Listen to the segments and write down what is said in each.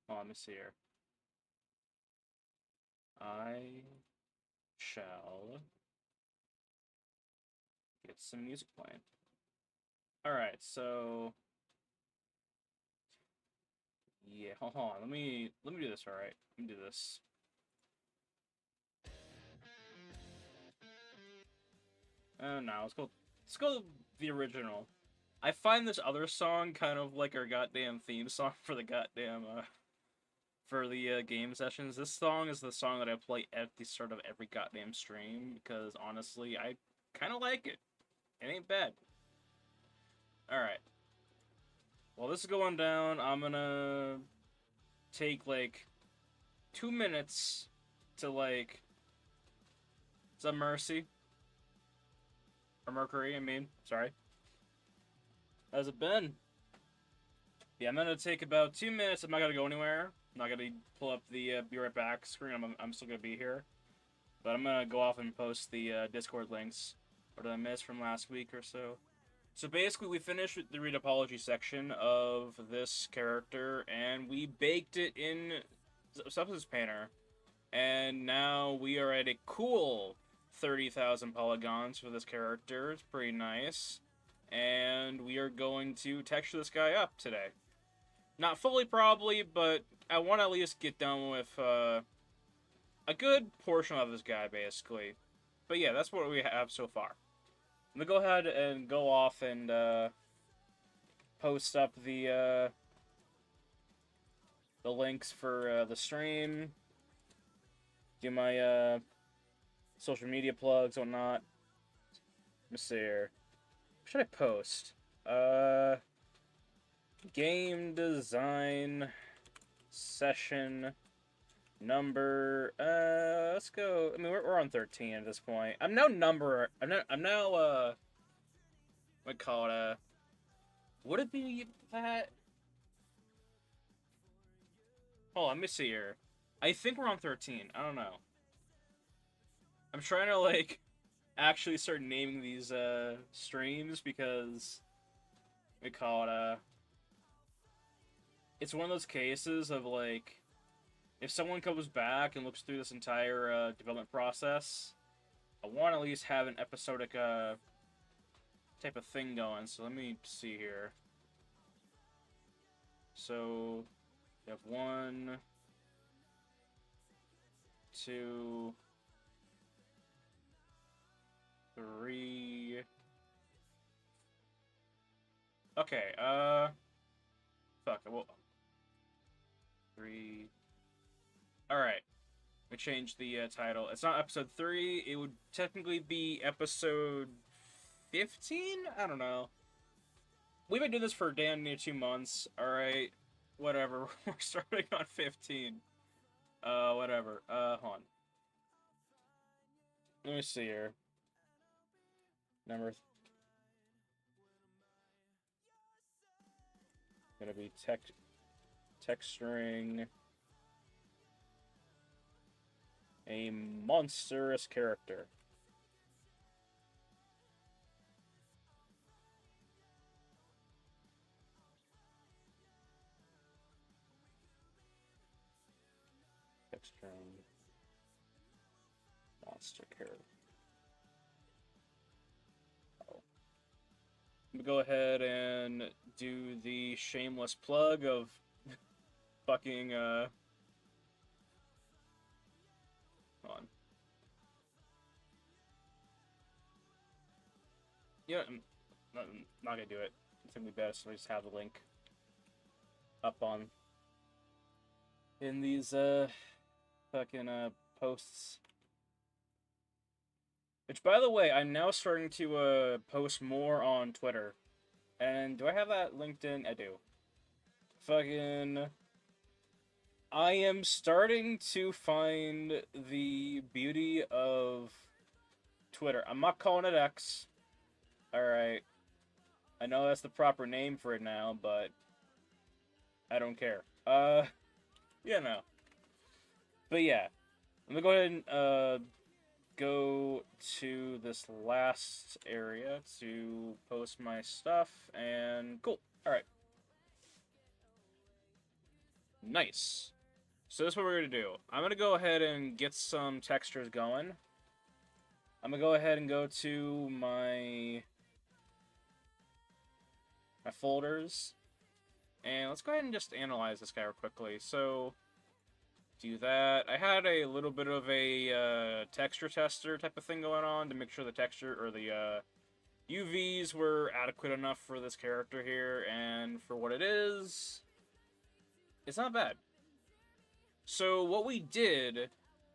Oh, let me see here. I shall get some music playing. Alright, so yeah, hold on. Let me do this, alright? Let me do this. No, let's go the original. I find this other song kind of like our goddamn theme song for the goddamn for the game sessions. This song is the song that I play at the start of every goddamn stream because honestly, I kind of like it. It ain't bad. All right. While this is going down, I'm gonna take like 2 minutes to like some Mercy or Mercury. I mean, sorry. How's it been? Yeah, I'm gonna take about 2 minutes. I'm not gonna go anywhere. I'm not gonna pull up the be right back screen. I'm still gonna be here, but I'm gonna go off and post the Discord links. What did I miss from last week or so? So basically, we finished the read apology section of this character, and we baked it in Substance Painter, and now we are at a cool 30,000 polygons for this character. It's pretty nice, and we are going to texture this guy up today. Not fully, probably, but I want to at least get done with a good portion of this guy, basically. But yeah, that's what we have so far. I'm gonna go ahead and go off and post up the links for the stream, do my social media plugs, whatnot. Let me see here. What should I post? Game design session number. Let's go. I mean, we're on 13 at this point. I'm now what call it? Would it be that? Oh, let me see here. I think we're on 13. I don't know. I'm trying to like actually start naming these streams because we call it it's one of those cases of like if someone comes back and looks through this entire development process, I want to at least have an episodic type of thing going. So let me see here. So you have 1, 2, 3. Okay, fuck. Well, 3. All right. We changed the title. It's not episode 3. It would technically be episode 15. I don't know. We've been doing this for damn near 2 months. All right, whatever. We're starting on 15. Whatever. Hold on. Let me see here. Number gonna be texturing a monstrous character. Texturing monster character. Oh. I'm gonna go ahead and do the shameless plug of fucking hold on. Yeah, I'm not gonna do it. It's gonna be best if I just have the link up on in these fucking posts. Which, by the way, I'm now starting to post more on Twitter. And do I have that LinkedIn? I do. Fucking, I am starting to find the beauty of Twitter. I'm not calling it X. Alright. I know that's the proper name for it now, but I don't care. You know. But yeah. I'm gonna go ahead and go to this last area to post my stuff, and cool. Alright. Nice. So this is what we're going to do. I'm going to go ahead and get some textures going. I'm going to go ahead and go to my folders. And let's go ahead and just analyze this guy real quickly. So, do that. I had a little bit of a texture tester type of thing going on to make sure the texture, or the UVs were adequate enough for this character here, and for what it is, it's not bad. So what we did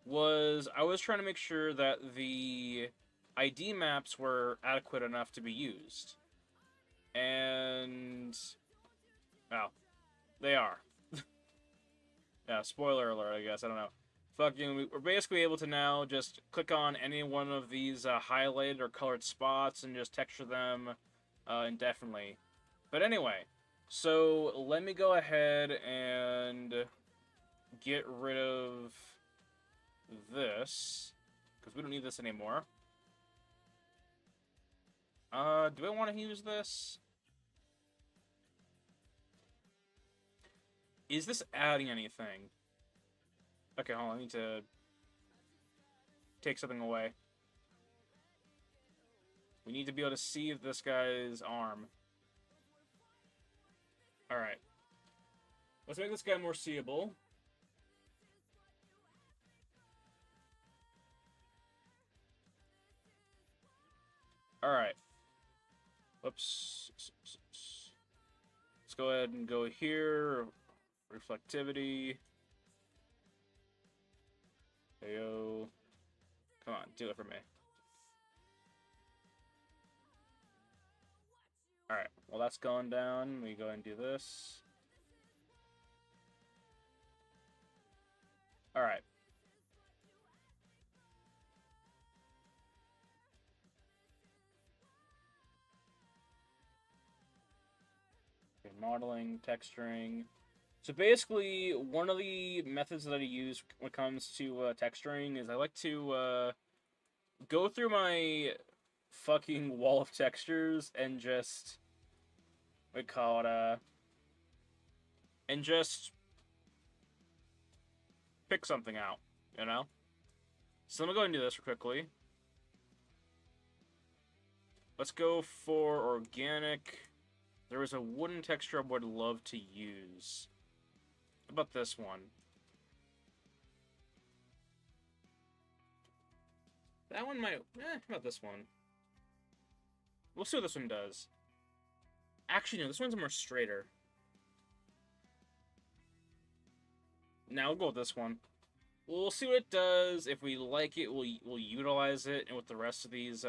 was, I was trying to make sure that the ID maps were adequate enough to be used. And, well, they are. Yeah, spoiler alert, I guess, I don't know. Fucking, we're basically able to now just click on any one of these highlighted or colored spots and just texture them indefinitely. But anyway, so let me go ahead and get rid of this, because we don't need this anymore. Do I want to use this? Is this adding anything? Okay, hold on, I need to take something away. We need to be able to see this guy's arm. Alright. Let's make this guy more seeable. Alright. Whoops. Let's go ahead and go here. Reflectivity. Heyo. Come on, do it for me. Alright, well that's going down. We go ahead and do this. Alright. Okay, modeling, texturing. So basically, one of the methods that I use when it comes to texturing is I like to go through my fucking wall of textures and just, we call it, and just pick something out, you know? So let me go and do this real quickly. Let's go for organic. There is a wooden texture I would love to use. How about this one? That one might... how about this one? We'll see what this one does. Actually, no, this one's more straighter. Now we'll go with this one. We'll see what it does. If we like it, we'll utilize it and with the rest of these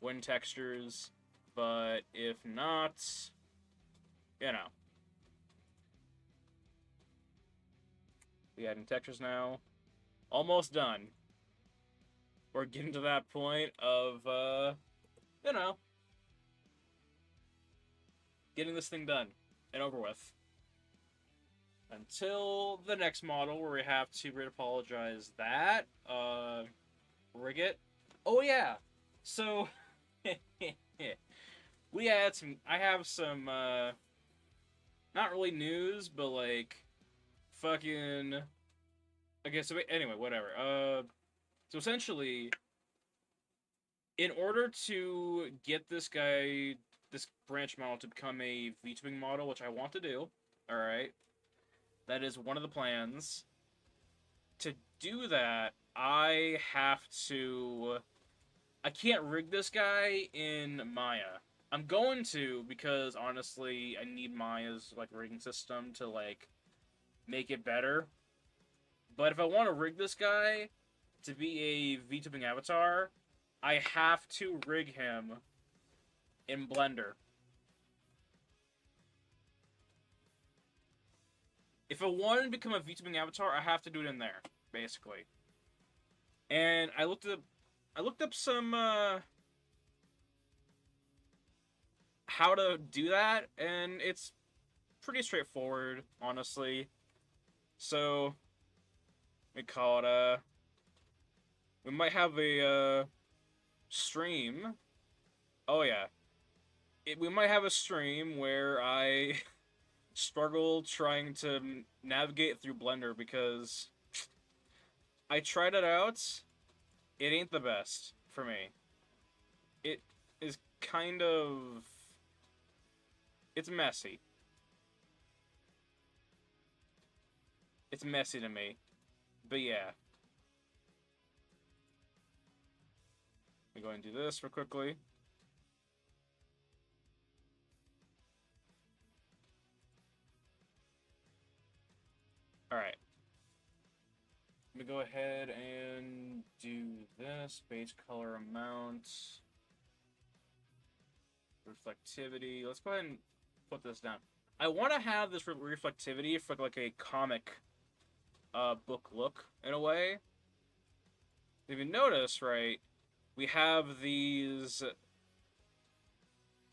wind textures. But if not, you know. We adding textures now. Almost done. We're getting to that point of, you know, getting this thing done and over with. Until the next model where we have to re-apologize that. Rig it. Oh yeah! So, we had some, I have some, not really news, but like, fucking, okay, so anyway, whatever. So essentially, in order to get this guy, this branch model to become a VTubing model, which I want to do, alright, that is one of the plans. To do that, I have to, I can't rig this guy in Maya. I'm going to, because honestly, I need Maya's, like, rigging system to, like, make it better. But if I want to rig this guy to be a VTubing avatar, I have to rig him in Blender. If I want to become a VTubing avatar, I have to do it in there, basically. And I looked up some how to do that, and it's pretty straightforward, honestly. So we call it we might have a stream. Oh yeah, we might have a stream where I struggle trying to navigate through Blender because I tried it out. It ain't the best for me. It is kind of... It's messy. It's messy to me. But yeah. Let me go and do this real quickly. Alright. Let me go ahead and do this. Base color amount. Reflectivity. Let's go ahead and put this down. I want to have this reflectivity for like a comic book look, in a way. If you notice, right, we have these,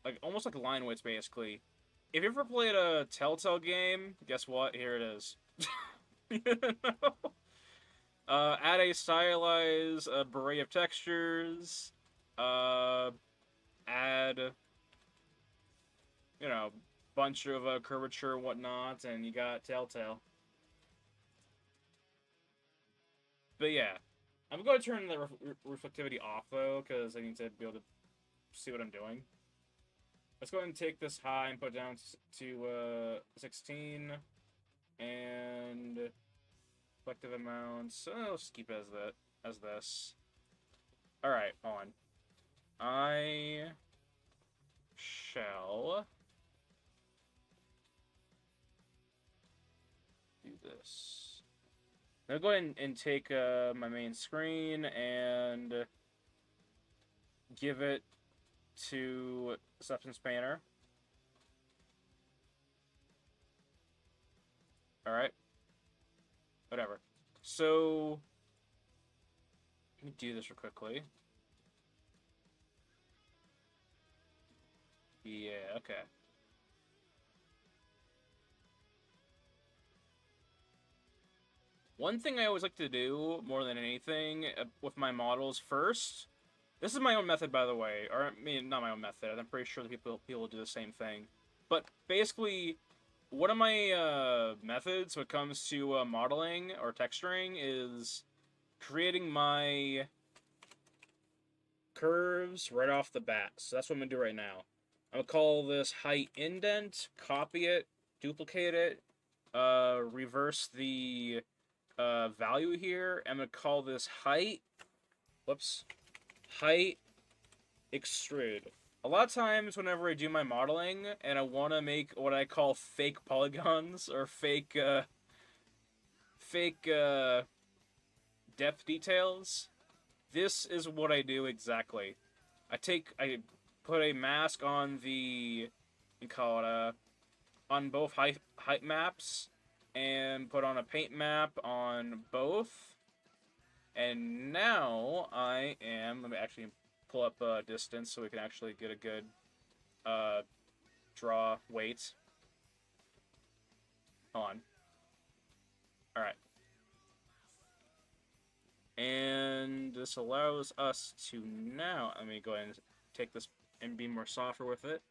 like, almost like line weights, basically. If you ever played a Telltale game, guess what? Here it is. You know? Add a stylized array of textures. Add, you know, bunch of curvature and whatnot, and you got Telltale. But yeah, I'm going to turn the reflectivity off, though, because I need to be able to see what I'm doing. Let's go ahead and take this high and put it down to 16. And reflective amounts. Let's just keep it as this. Alright, on. I shall do this. I'll go ahead and take my main screen and give it to Substance Painter. Alright. Whatever. So, let me do this real quickly. Yeah, okay. One thing I always like to do, more than anything, with my models first, this is my own method, by the way, or, I mean, not my own method, I'm pretty sure that people do the same thing, but basically, one of my methods when it comes to modeling or texturing is creating my curves right off the bat, so that's what I'm going to do right now. I'm going to call this height indent, copy it, duplicate it, reverse the value here. I'm going to call this height extrude. A lot of times whenever I do my modeling and I want to make what I call fake polygons or fake depth details, this is what I do exactly. I put a mask on the, you call it on both height maps, and put on a paint map on both. And now let me actually pull up distance so we can actually get a good draw weight. On. Alright. And this allows us to now, let me go ahead and take this and be more softer with it.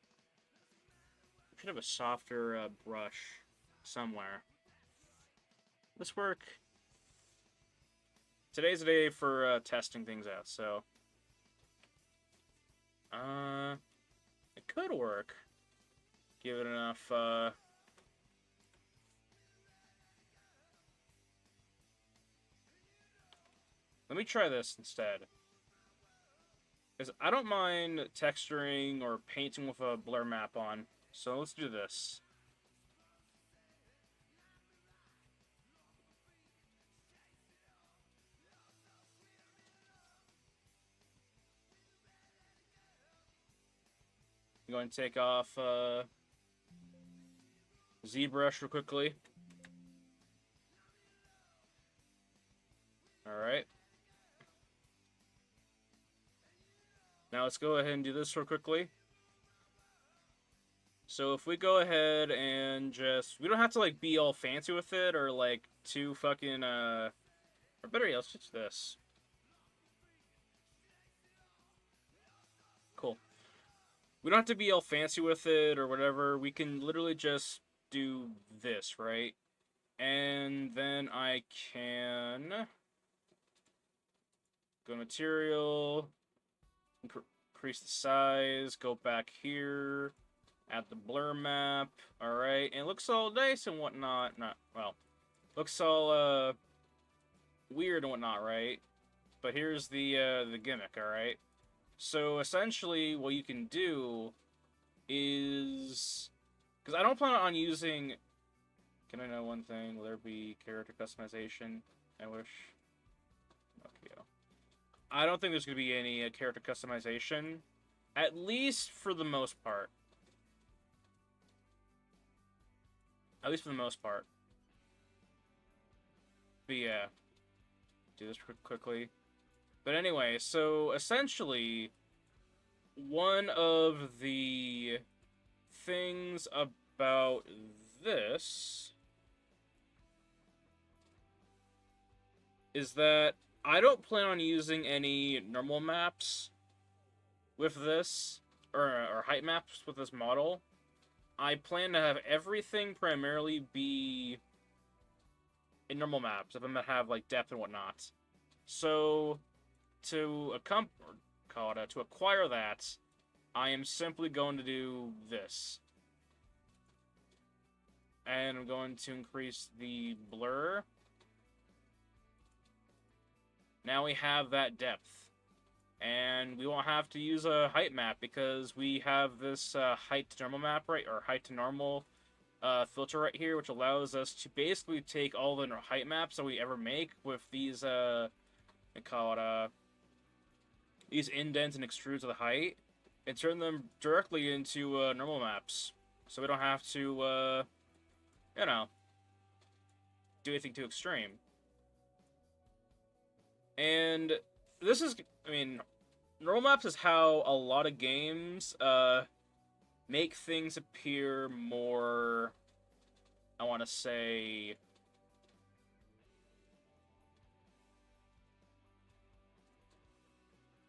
We should have a softer brush somewhere. This work. Today's the day for testing things out, so it could work. Give it enough let me try this instead. Because I don't mind texturing or painting with a blur map on. So let's do this. I'm going to take off ZBrush real quickly. Alright. Now let's go ahead and do this real quickly. So if we go ahead and just, we don't have to like be all fancy with it or like too fucking or better yet, let's just do this. Cool. We don't have to be all fancy with it or whatever. We can literally just do this, right? And then I can go material, increase the size, go back here, add the blur map, alright, and it looks all nice and whatnot, looks all, weird and whatnot, right? But here's the gimmick, alright? So, essentially, what you can do is... Because I don't plan on using... Can I know one thing? Will there be character customization? I wish. Okay. I don't think there's going to be any character customization. At least for the most part. At least for the most part. But yeah. Do this quickly. But anyway, so essentially, one of the things about this is that I don't plan on using any normal maps with this, or height maps with this model. I plan to have everything primarily be in normal maps, if I'm gonna have like depth and whatnot. So, to acquire that, I am simply going to do this. And I'm going to increase the blur. Now we have that depth. And we won't have to use a height map because we have this height to normal map, right? Or height to normal filter right here, which allows us to basically take all the height maps that we ever make with these, these indents and extrudes of the height, and turn them directly into normal maps. So we don't have to, you know, do anything too extreme. And this is, I mean, normal maps is how a lot of games make things appear more, I want to say,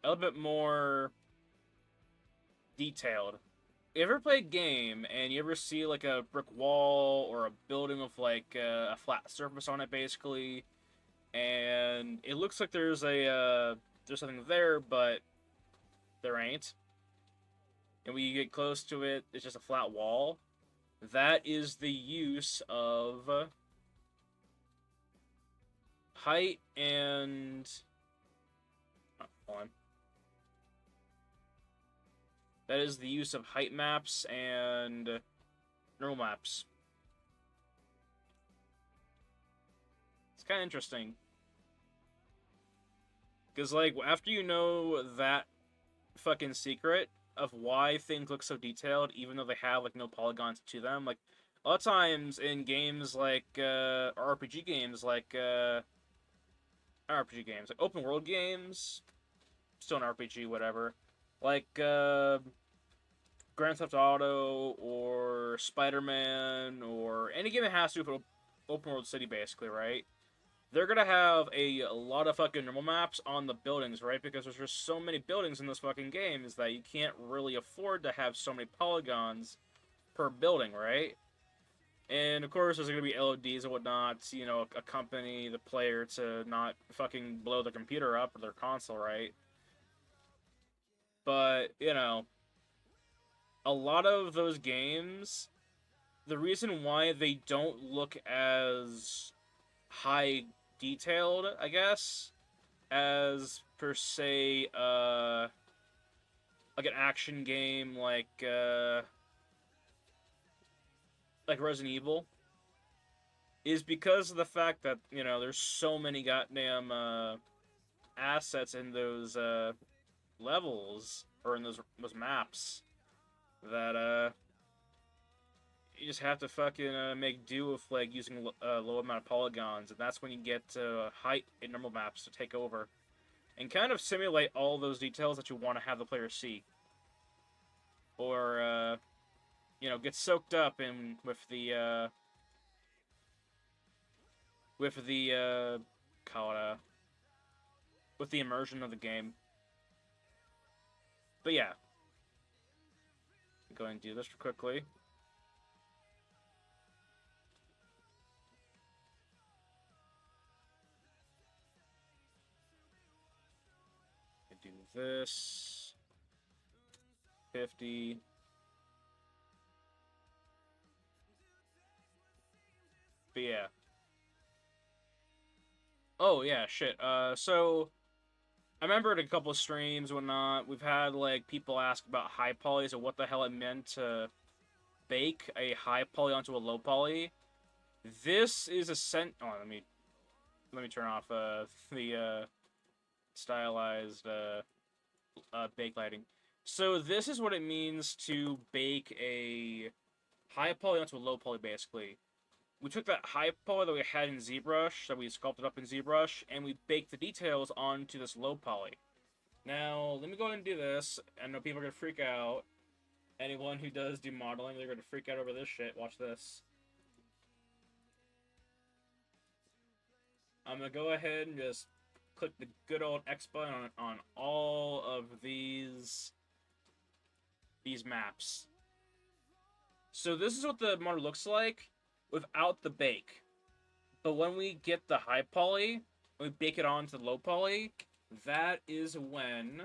a little bit more detailed. You ever play a game and you ever see like a brick wall or a building with like a flat surface on it, basically, and it looks like there's something there, but there ain't. And when you get close to it, it's just a flat wall. That is the use of height and... hold on. That is the use of height maps and normal maps. It's kind of interesting. Because, like, after you know that fucking secret of why things look so detailed, even though they have, like, no polygons to them, like, a lot of times in games like, or RPG games like, open world games, still an RPG, whatever, like, Grand Theft Auto, or Spider-Man, or any game that has to do with open world city, basically, right? They're gonna have a lot of fucking normal maps on the buildings, right? Because there's just so many buildings in this fucking game is that you can't really afford to have so many polygons per building, right? And of course, there's gonna be LODs and whatnot, you know, accompany the player to not fucking blow their computer up or their console, right? But, you know, a lot of those games, the reason why they don't look as high detailed, I guess, as per se, like an action game like Resident Evil, is because of the fact that, you know, there's so many goddamn assets in those levels, or in those maps, that you just have to fucking make do with, like, using a low amount of polygons, and that's when you get height in normal maps to take over and kind of simulate all those details that you want to have the player see, or you know, get soaked up in with the with the immersion of the game. But yeah, go ahead and do this quickly. this 50. But yeah. Oh yeah, shit. So I remember at a couple of streams, whatnot, we've had like people ask about high polys and what the hell it meant to bake a high poly onto a low poly. This is a Oh, let me turn off the stylized bake lighting. So this is what it means to bake a high poly onto a low poly, basically. We took that high poly that we had in ZBrush, that we sculpted up in ZBrush, and we baked the details onto this low poly. Now, let me go ahead and do this. I know people are going to freak out. Anyone who does do modeling, they're going to freak out over this shit. Watch this. I'm going to go ahead and just click the good old X button on all of these maps. So this is what the model looks like without the bake. But when we get the high poly, we bake it onto the low poly, that is when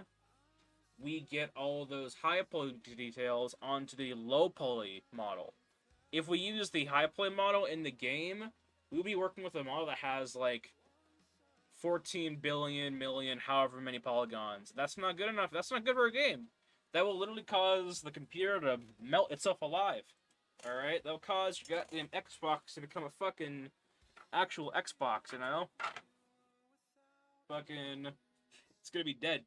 we get all those high poly details onto the low poly model. If we use the high poly model in the game, we'll be working with a model that has like 14 billion, million, however many polygons. That's not good enough. That's not good for a game. That will literally cause the computer to melt itself alive. Alright? That'll cause your goddamn Xbox to become a fucking actual Xbox, you know? Fucking... It's gonna be dead.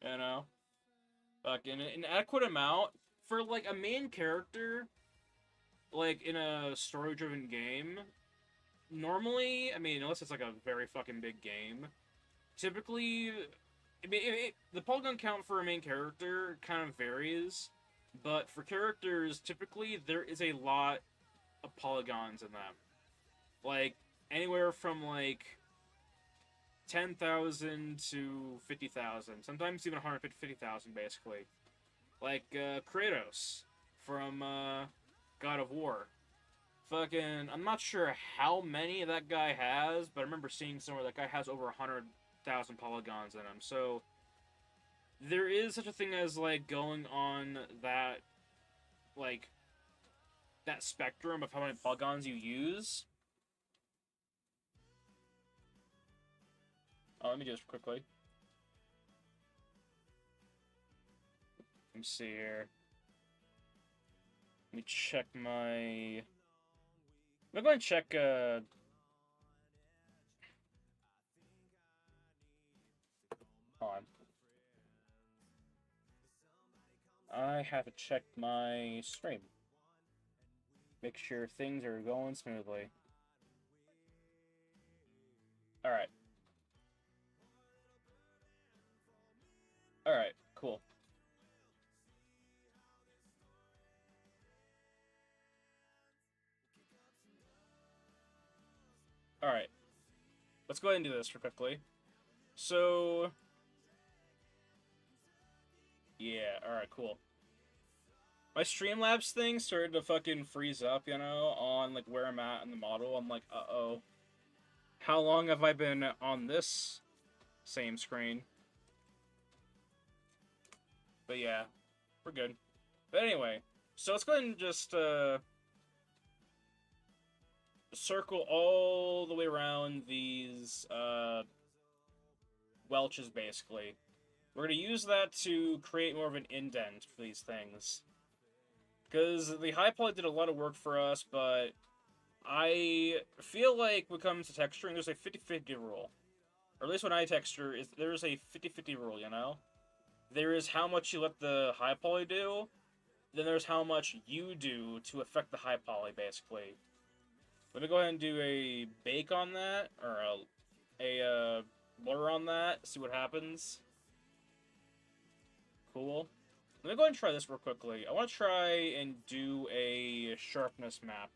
You know? Fucking an adequate amount for, like, a main character, like, in a story-driven game. Normally, I mean, unless it's, like, a very fucking big game, typically... I mean, the polygon count for a main character kind of varies, but for characters, typically, there is a lot of polygons in them. Like, anywhere from, like, 10,000 to 50,000. Sometimes even 150,000, basically. Like, Kratos from, God of War. Fucking, I'm not sure how many that guy has, but I remember seeing somewhere that guy has over 100,000 polygons in him. So, there is such a thing as, like, going on that, like, that spectrum of how many polygons you use. Oh, let me just quickly. Let me see here. Let me check my... I'm going to check, Hold on. I have to check my stream. Make sure things are going smoothly. Alright. Alright, cool. Alright. Let's go ahead and do this real quickly. So... Yeah, alright, cool. My Streamlabs thing started to fucking freeze up, you know, on, like, where I'm at in the model. I'm like, uh-oh. How long have I been on this same screen? But yeah, we're good. But anyway, so let's go ahead and just, circle all the way around these, Welches, basically. We're going to use that to create more of an indent for these things. Because the high poly did a lot of work for us, but I feel like when it comes to texturing, there's a 50-50 rule. Or at least when I texture, there's a 50-50 rule, you know? There is how much you let the high poly do, then there's how much you do to affect the high poly, basically. Let me go ahead and do a bake on that, or a blur on that, see what happens. Cool. Let me go ahead and try this real quickly. I want to try and do a sharpness map.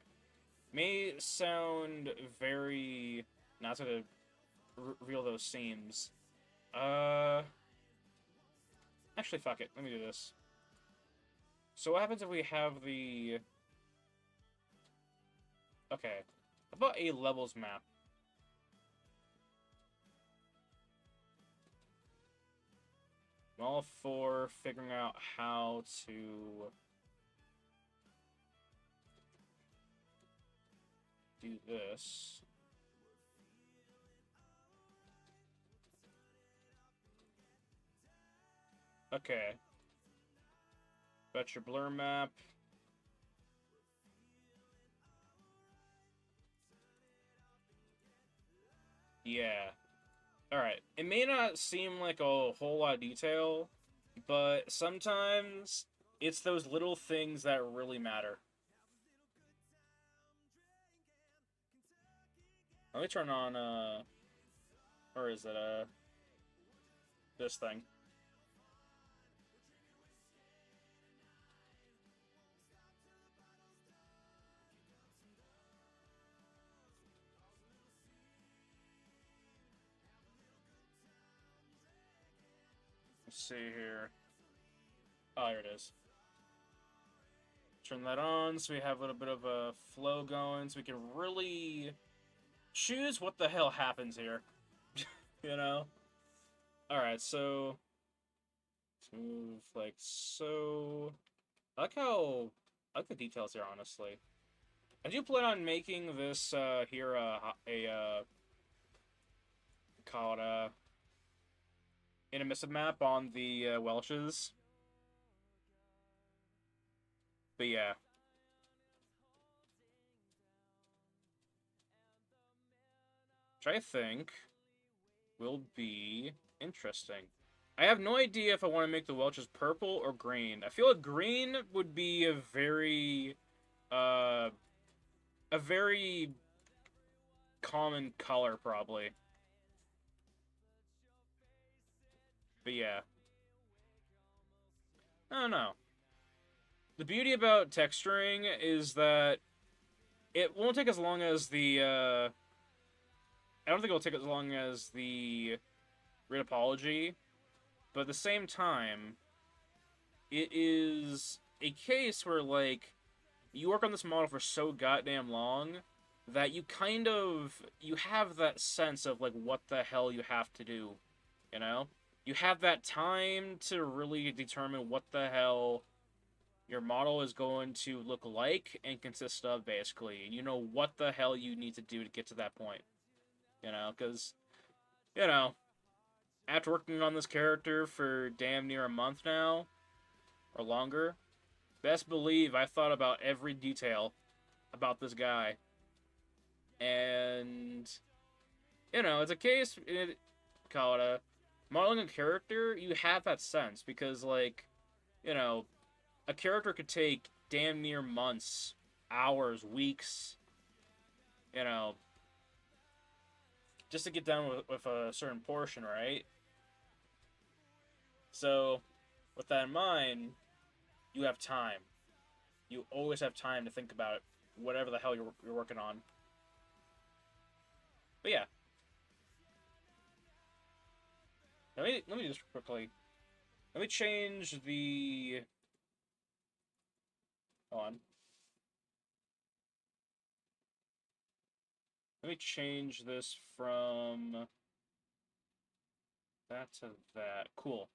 May sound very... not to reveal those seams. Actually, fuck it. Let me do this. So what happens if we have the... Okay. How about a levels map? all for figuring out how to do this. Okay. Got your blur map. Yeah. Alright. It may not seem like a whole lot of detail, but sometimes it's those little things that really matter. Let me turn on, or is it, this thing? Let's see here. Oh, here it is. Turn that on so we have a little bit of a flow going so we can really choose what the hell happens here. You know? Alright, so let's move like so. I like how I like the details here, honestly. I do plan on making this here called intermissive map on the Welches. But yeah. Which I think will be interesting. I have no idea if I want to make the Welches purple or green. I feel like green would be uh, a very common color, probably. But yeah. I don't know. The beauty about texturing is that it won't take as long as the, I don't think it'll take as long as the Retopology, but at the same time, it is a case where, like, you work on this model for so goddamn long that you have that sense of, like, what the hell you have to do, you know? You have that time to really determine what the hell your model is going to look like and consist of, basically. And you know what the hell you need to do to get to that point. You know, because, you know, after working on this character for damn near a month now, or longer, best believe I thought about every detail about this guy. And, you know, it's a case, call it a, modeling a character, you have that sense, because, like, you know, a character could take damn near months, hours, weeks, you know, just to get done with a certain portion, right? So, with that in mind, you have time. You always have time to think about it, whatever the hell you're working on. But yeah. Let me just quickly. Let me change the. Hold on. Let me change this from that to that. Cool.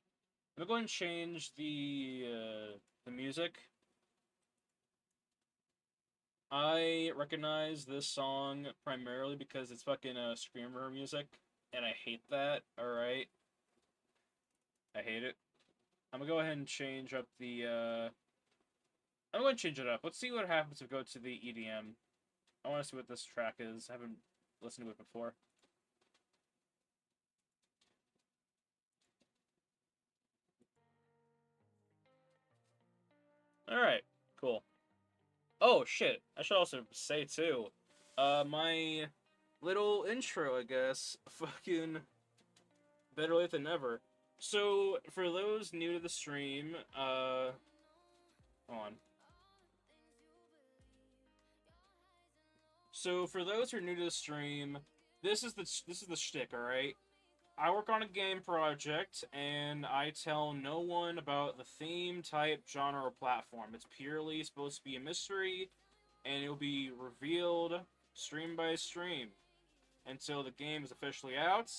Let me go ahead and change the music. I recognize this song primarily because it's fucking screamer music, and I hate that. All right, I hate it. I'm gonna go ahead and change up the. I'm going to change it up. Let's see what happens if we go to the EDM. I want to see what this track is. I haven't listened to it before. Alright, cool. Oh, shit. I should also say, too, my little intro, I guess, fucking better late than never. So, for those new to the stream, hold on. So, for those who are new to the stream, this is the shtick, alright? I work on a game project, and I tell no one about the theme, type, genre, or platform. It's purely supposed to be a mystery, and it will be revealed stream by stream until the game is officially out.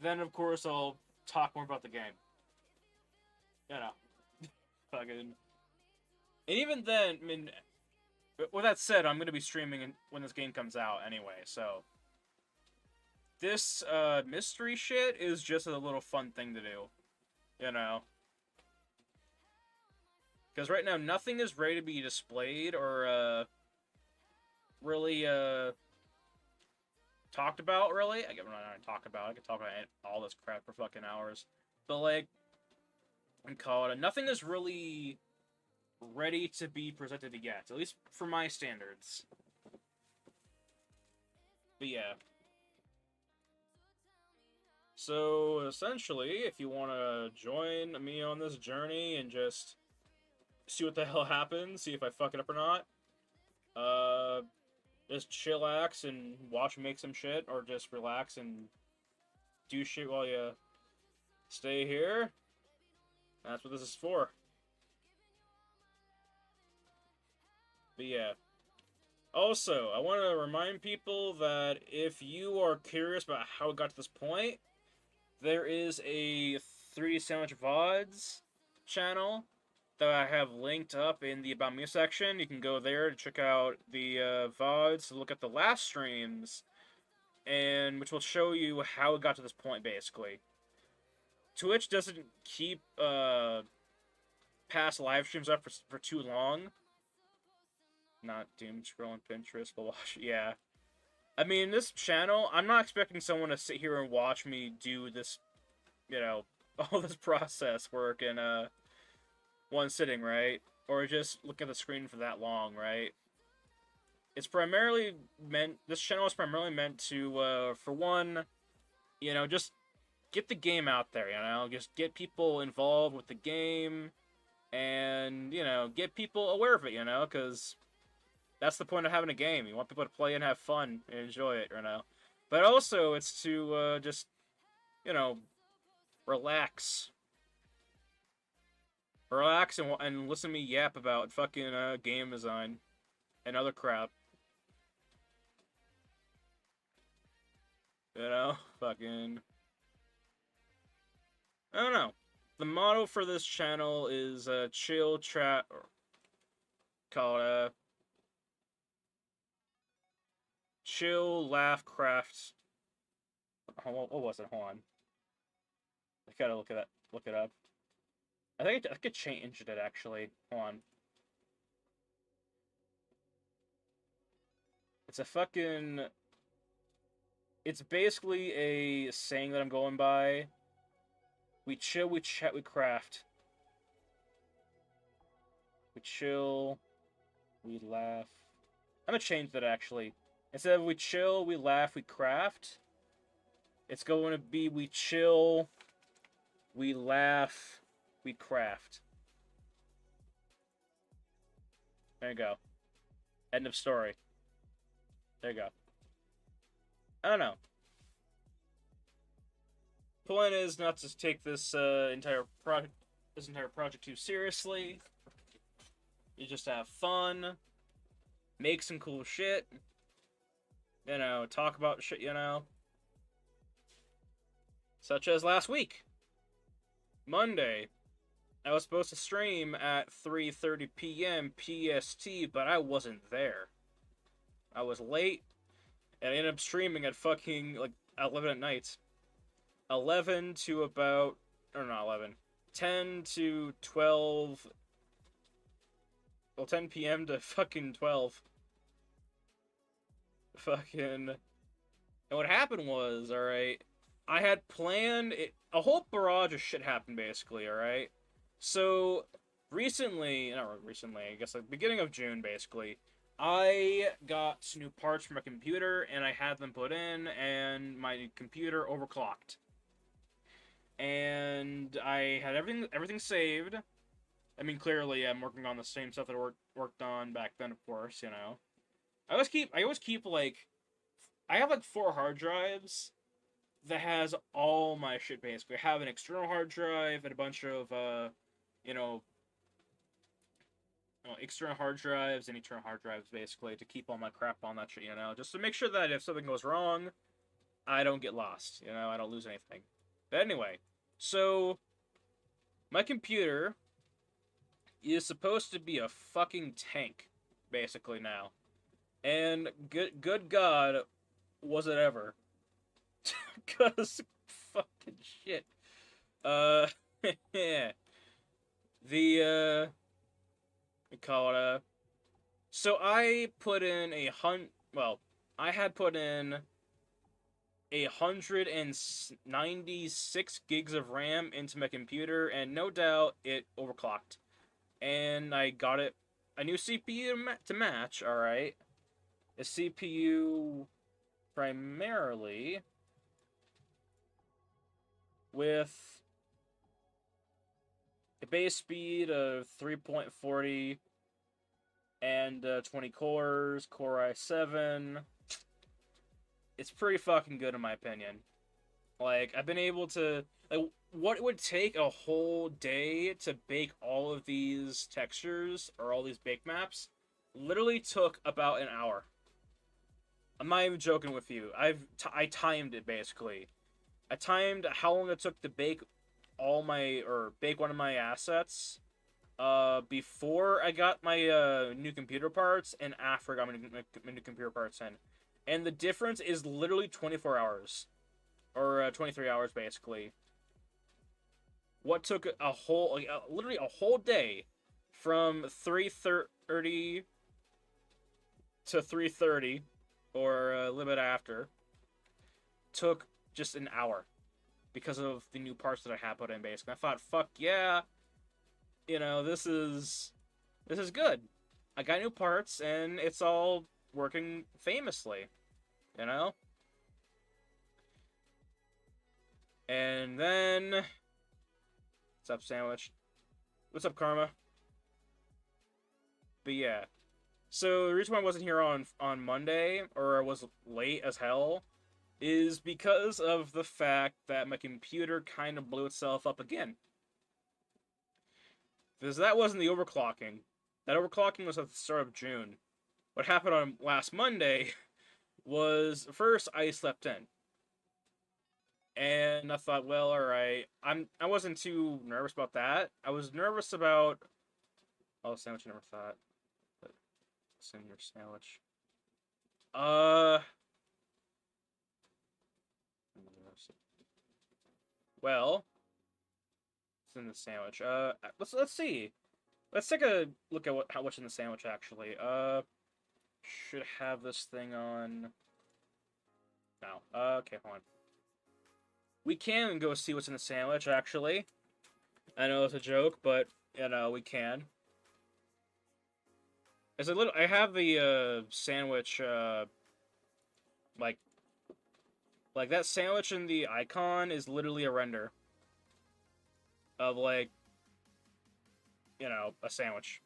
Then, of course, I'll talk more about the game. You know, fucking. And even then, I mean, with that said, I'm gonna be streaming when this game comes out anyway. So this mystery shit is just a little fun thing to do. You know, because right now nothing is ready to be displayed or really talked about. Really, I get what I talk about. I could talk about all this crap for fucking hours, but like, and call it. Nothing is really ready to be presented yet, at least for my standards. But yeah. So essentially, if you want to join me on this journey and just see what the hell happens, see if I fuck it up or not, just chillax and watch me make some shit, or just relax and do shit while you stay here. That's what this is for. But yeah. Also, I want to remind people that if you are curious about how it got to this point, there is a 3D Sandwich VODs channel that I have linked up in the About Me section. You can go there to check out the VODs, to look at the last streams, and which will show you how it got to this point, basically. Twitch doesn't keep past live streams up for too long. Not doom scrolling Pinterest, but watch, yeah. I mean, this channel, I'm not expecting someone to sit here and watch me do this, you know, all this process work in one sitting, right? Or just look at the screen for that long, right? It's primarily meant, this channel is primarily meant to, for one, you know, just get the game out there, you know? Just get people involved with the game, and, you know, get people aware of it, you know? Because that's the point of having a game. You want people to play and have fun and enjoy it, you know? But also, it's to, just, you know, relax. Relax and listen to me yap about fucking, game design and other crap. You know? Fucking... I don't know. The motto for this channel is, chill, chat, or call it, chill, laugh, craft. What was it? Hold on. I gotta look it up. I think I could change it, actually. Hold on. It's a fucking... It's basically a saying that I'm going by. We chill, we chat, we craft. We chill, we laugh. I'm gonna change that, actually. Instead of we chill, we laugh, we craft, it's going to be we chill, we laugh, we craft. There you go. End of story. There you go. I don't know. Point is not to take this entire project too seriously. You just have fun, make some cool shit, you know, talk about shit, you know. Such as last week, Monday, I was supposed to stream at 3:30 p.m. PST, but I wasn't there. I was late, and I ended up streaming at fucking, like, 11 at night. 11 to about, or not 11, 10 to 12, well, 10 p.m. to fucking 12. Fucking, and what happened was, alright, I had planned, a whole barrage of shit happened, basically, alright? So, recently, not recently, I guess, like, beginning of June, basically, I got new parts for my computer, and I had them put in, and my computer overclocked. And I had everything saved. I mean, clearly, I'm working on the same stuff that I worked on back then, of course, you know. I always keep, like, I have, like, 4 hard drives that has all my shit, basically. I have an external hard drive and a bunch of, you know, external hard drives and internal hard drives, basically, to keep all my crap on that shit, you know. Just to make sure that if something goes wrong, I don't get lost, you know, I don't lose anything. But anyway, so My computer is supposed to be a fucking tank, basically now. And good God, was it ever? Cause fucking shit. Uh, yeah. The we call it So I put in well, I had put in 196 gigs of RAM into my computer, and no doubt it overclocked. And I got it a new CPU to match. All right, a CPU primarily with a base speed of 3.40 and 20 cores, Core i7. It's pretty fucking good in my opinion. Like, I've been able to, like, what it would take a whole day to bake all of these textures or all these bake maps literally took about an hour. I'm not even joking with you. I timed it basically. I timed how long it took to bake bake one of my assets before I got my new computer parts and after I got my new computer parts in. And the difference is literally 24 hours. Or 23 hours, basically. What took a whole, literally a whole day from 3:30 to 3:30, or a little bit after, took just an hour because of the new parts that I had put in, basically. I thought, fuck yeah, this is good. I got new parts, and it's all working famously, you know? And then, what's up, Sandwich? What's up, Karma? But yeah, so the reason why I wasn't here on Monday, or I was late as hell, is because of the fact that my computer kind of blew itself up again. Because that wasn't the overclocking. That overclocking was at the start of June. What happened on last Monday was, first, I slept in. And I thought, well, alright. I wasn't too nervous about that. I was nervous about... Oh, Sandwich, I never thought. But send your Sandwich. Well, it's in the sandwich. Let's see. Let's take a look at how much in the sandwich actually. Should have this thing on. No. Okay, hold on. We can go see what's in the sandwich actually. I know it's a joke, but we can. As a little, I have the sandwich like that sandwich in the icon is literally a render of a sandwich.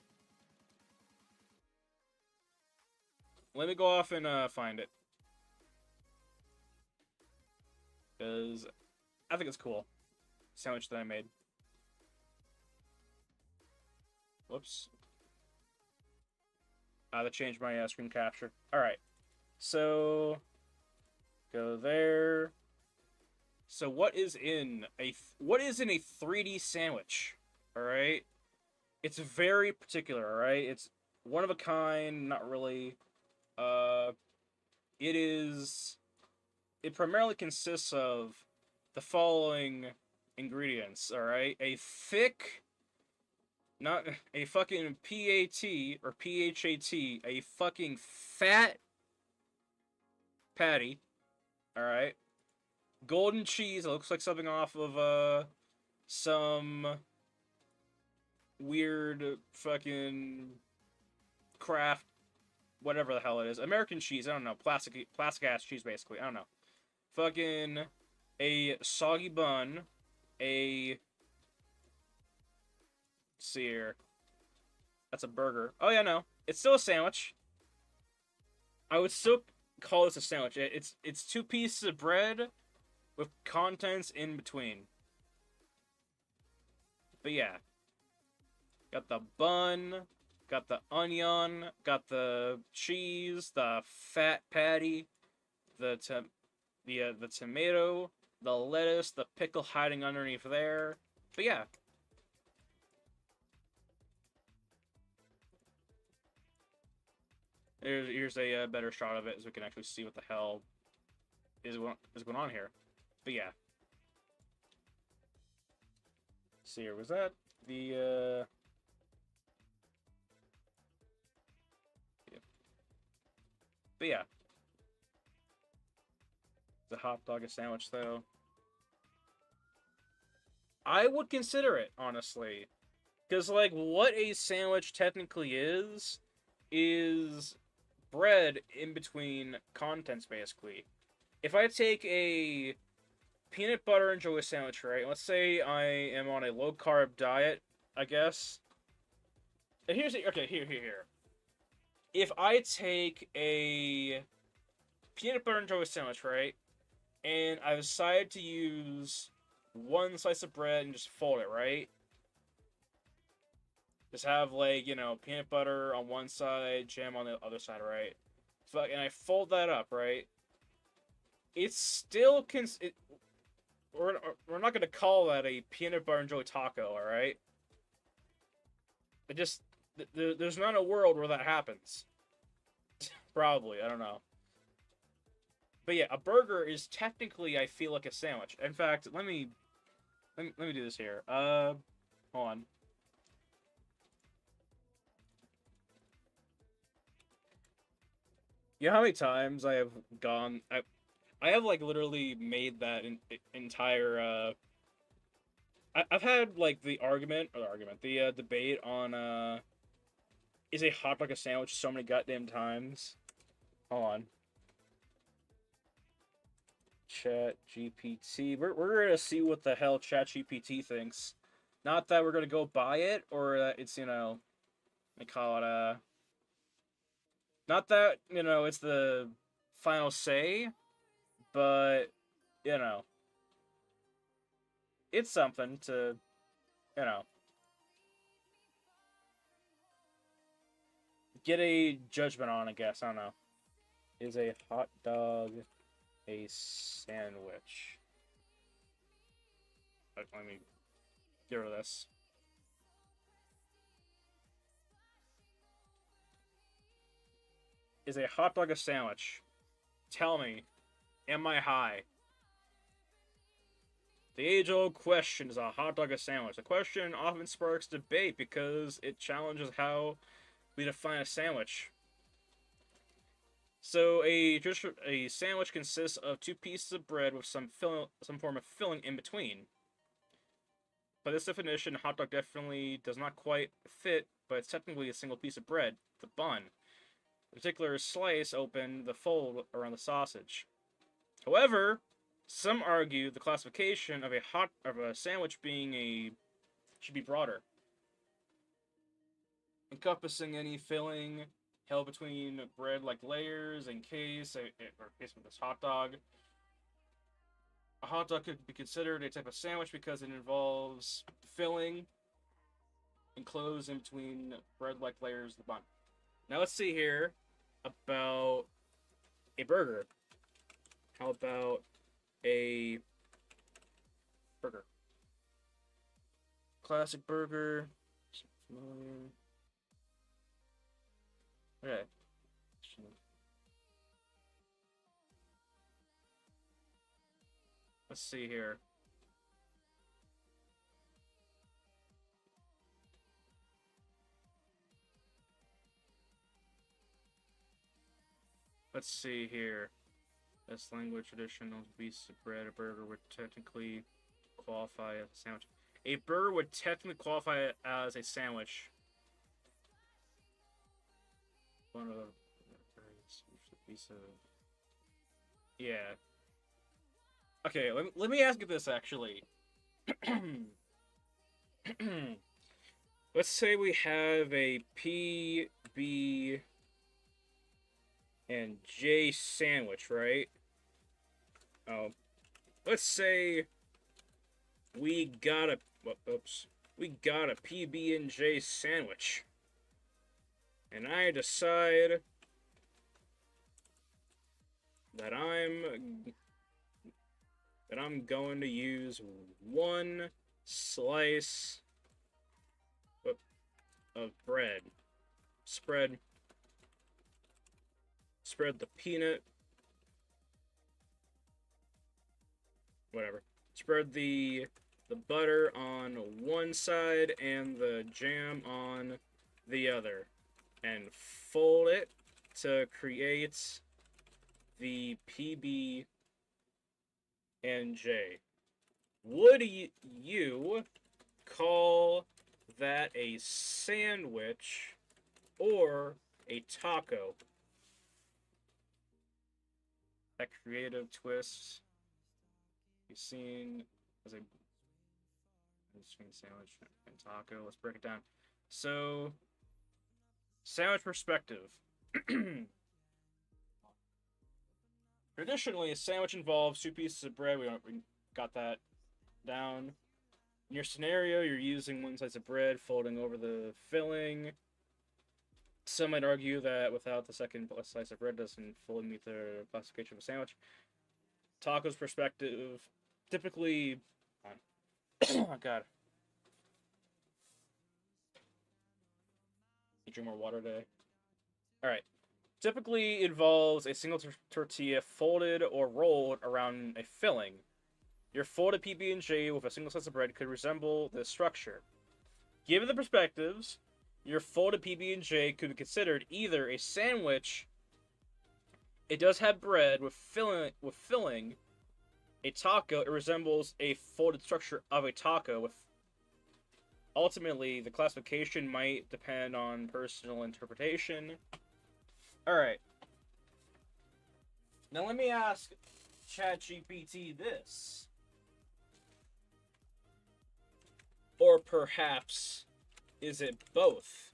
Let me go off and find it, because I think it's cool. Sandwich that I made. Whoops. That changed my screen capture. All right, so go there. So what is in a 3D sandwich? All right, it's very particular. All right, it's one of a kind. Not really. It primarily consists of the following ingredients. All right, a thick, not a fucking PAT or PHAT, a fucking fat patty. All right. Golden cheese. It looks like something off of some weird fucking craft, whatever the hell it is. American cheese. I don't know. Plastic ass cheese, basically. I don't know. Fucking a soggy bun. Let's see here. That's a burger. Oh yeah, no. It's still a sandwich. I would still call this a sandwich. It's two pieces of bread with contents in between. But yeah. Got the bun, got the onion, got the cheese, the fat patty, the tomato, the lettuce, the pickle hiding underneath there. But yeah. Here's a better shot of it, so we can actually see what the hell is going on here. But yeah. See here, was that the yeah. But yeah. The hot dog a sandwich though. I would consider it, honestly. Because, like, what a sandwich technically is bread in between contents, basically. If I take a peanut butter and jelly sandwich, right? Let's say I am on a low carb diet, I guess. And here's the, okay, here. If I take a peanut butter and jelly sandwich, right? And I decide to use one slice of bread and just fold it, right? Just have, like, you know, peanut butter on one side, jam on the other side, right? And I fold that up, right? It's still we're not gonna call that a peanut butter and jelly taco, all right? It just there's not a world where that happens. Probably, I don't know. But yeah, a burger is technically, I feel, like a sandwich. In fact, let me do this here. Hold on. You know how many times I have gone? I have, like, literally made that entire. I've had, like, the debate on is a hot dog a sandwich so many goddamn times. Hold on. Chat GPT. We're gonna see what the hell Chat GPT thinks. Not that we're gonna go buy it, or that it's, you know, they call it not that, you know, it's the final say, but, you know, it's something to, you know, get a judgment on, I guess. I don't know. Is a hot dog a sandwich? Let me get rid of this. Is a hot dog a sandwich? Tell me, am I high? The age-old question, is a hot dog a sandwich? The question often sparks debate because it challenges how we define a sandwich. So a sandwich consists of two pieces of bread with some form of filling in between. By this definition, hot dog definitely does not quite fit, but it's technically a single piece of bread, the bun. A particular slice open the fold around the sausage. However, some argue the classification of a sandwich should be broader, encompassing any filling held between bread-like layers in case with this hot dog. A hot dog could be considered a type of sandwich because it involves filling enclosed in between bread-like layers of the bun. Now let's see here about a burger. How about a burger? Classic burger. Okay. Let's see here. Let's see here. This language traditional piece of bread, a burger would technically qualify as a sandwich. A burger would technically qualify as a sandwich. One of the piece of. Yeah. Okay, let me ask you this actually. Let's say we have a P, B, and J sandwich, right? Oh, let's say we got a PB and J sandwich, and I decide that I'm going to use one slice of bread spread Spread the peanut. Whatever. Spread the butter on one side and the jam on the other. And fold it to create the PB and J. Would you call that a sandwich or a taco? That creative twist you've seen as a between sandwich and taco. Let's break it down. So, sandwich perspective. Traditionally, a sandwich involves two pieces of bread. We got that down. In your scenario, you're using one slice of bread, folding over the filling. Some might argue that without the second slice of bread doesn't fully meet the classification of a sandwich. Taco's perspective, typically... Oh, God. You drink more water today. Alright. Typically involves a single tortilla folded or rolled around a filling. Your folded PB&J with a single slice of bread could resemble this structure. Given the perspectives, your folded PB&J could be considered either a sandwich. It does have bread with filling. A taco, it resembles a folded structure of a taco with... Ultimately, the classification might depend on personal interpretation. Alright. Now let me ask ChatGPT this. Or perhaps, is it both?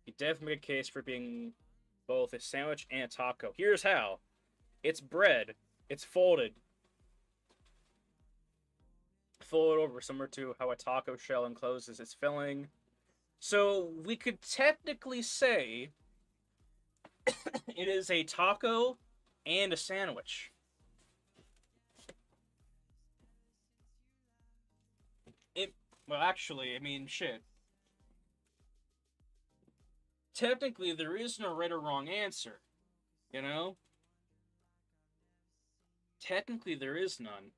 You definitely make a case for being both a sandwich and a taco. Here's how. It's bread. It's folded. Fold it over, similar to how a taco shell encloses its filling. So we could technically say it is a taco and a sandwich. Well, actually, I mean, shit. Technically, there is no right or wrong answer. You know? Technically, there is none.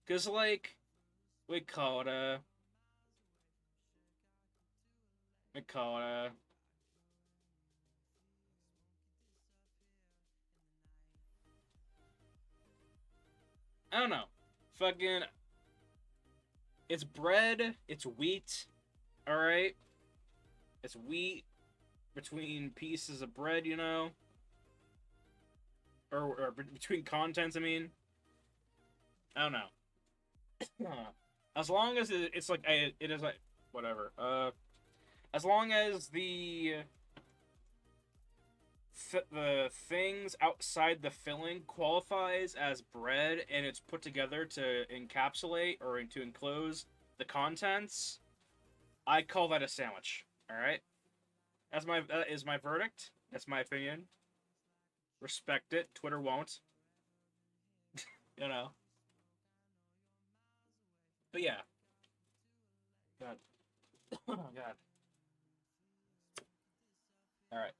Because, like, we call it a... I don't know. Fucking... It's bread. It's wheat. Alright? It's wheat between pieces of bread, you know? Or between contents, I mean. I don't know. As long as it's like... it is like... Whatever. As long as the things outside the filling qualifies as bread and it's put together to encapsulate or to enclose the contents, I call that a sandwich. All right, that is my verdict. That's my opinion. Respect it. Twitter won't. You know. But yeah. God. Oh God. All right.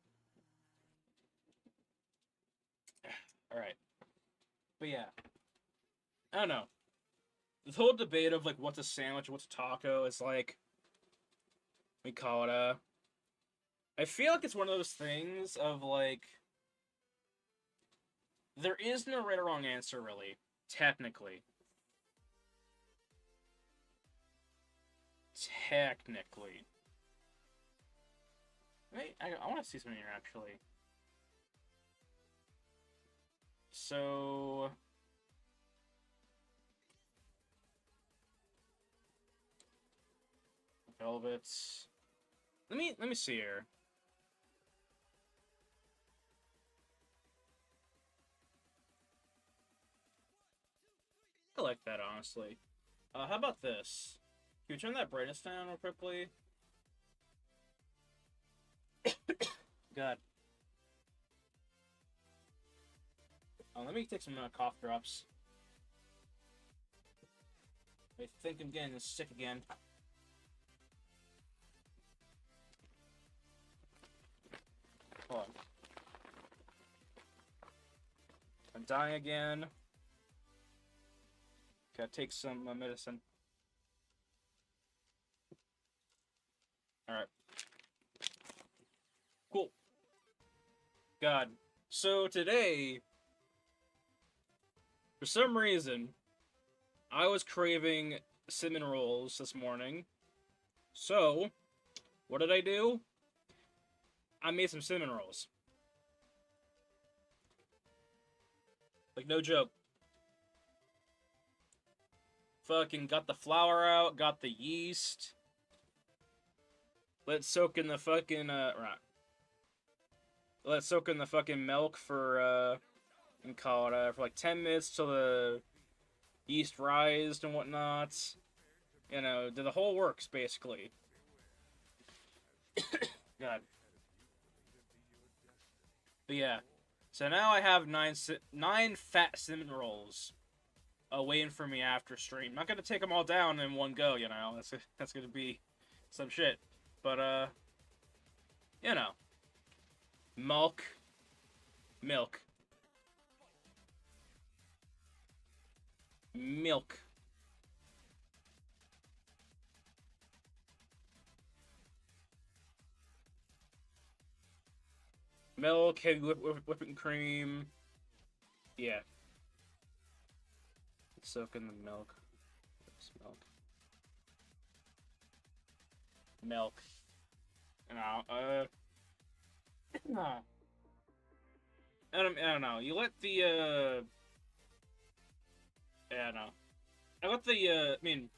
All right. But yeah. I don't know. The whole debate of like what's a sandwich, what's a taco is like we call it a. I feel like it's one of those things of like there is no right or wrong answer really, technically. Technically. Wait, I want to see something here actually. So velvets. Let me see here. I like that honestly. How about this? Can you turn that brightness down real quickly? God. Let me take some cough drops. I think I'm getting sick again. Hold on. I'm dying again. Gotta take some medicine. Alright. Cool. God. So today, for some reason, I was craving cinnamon rolls this morning. So, what did I do? I made some cinnamon rolls. Like, no joke. Fucking got the flour out, got the yeast. Let's soak in the fucking, Let's soak in the fucking milk for, and call it, for like 10 minutes till the yeast rised and whatnot. You know, did the whole works, basically. God. But yeah. So now I have nine fat cinnamon rolls waiting for me after stream. Not gonna take them all down in one go, you know. That's gonna be some shit. But, you know. Milk. Milk. Milk, heavy whipping cream. Yeah. Soak in the milk. Milk. I don't know. You let the, yeah, no. I let the, I mean,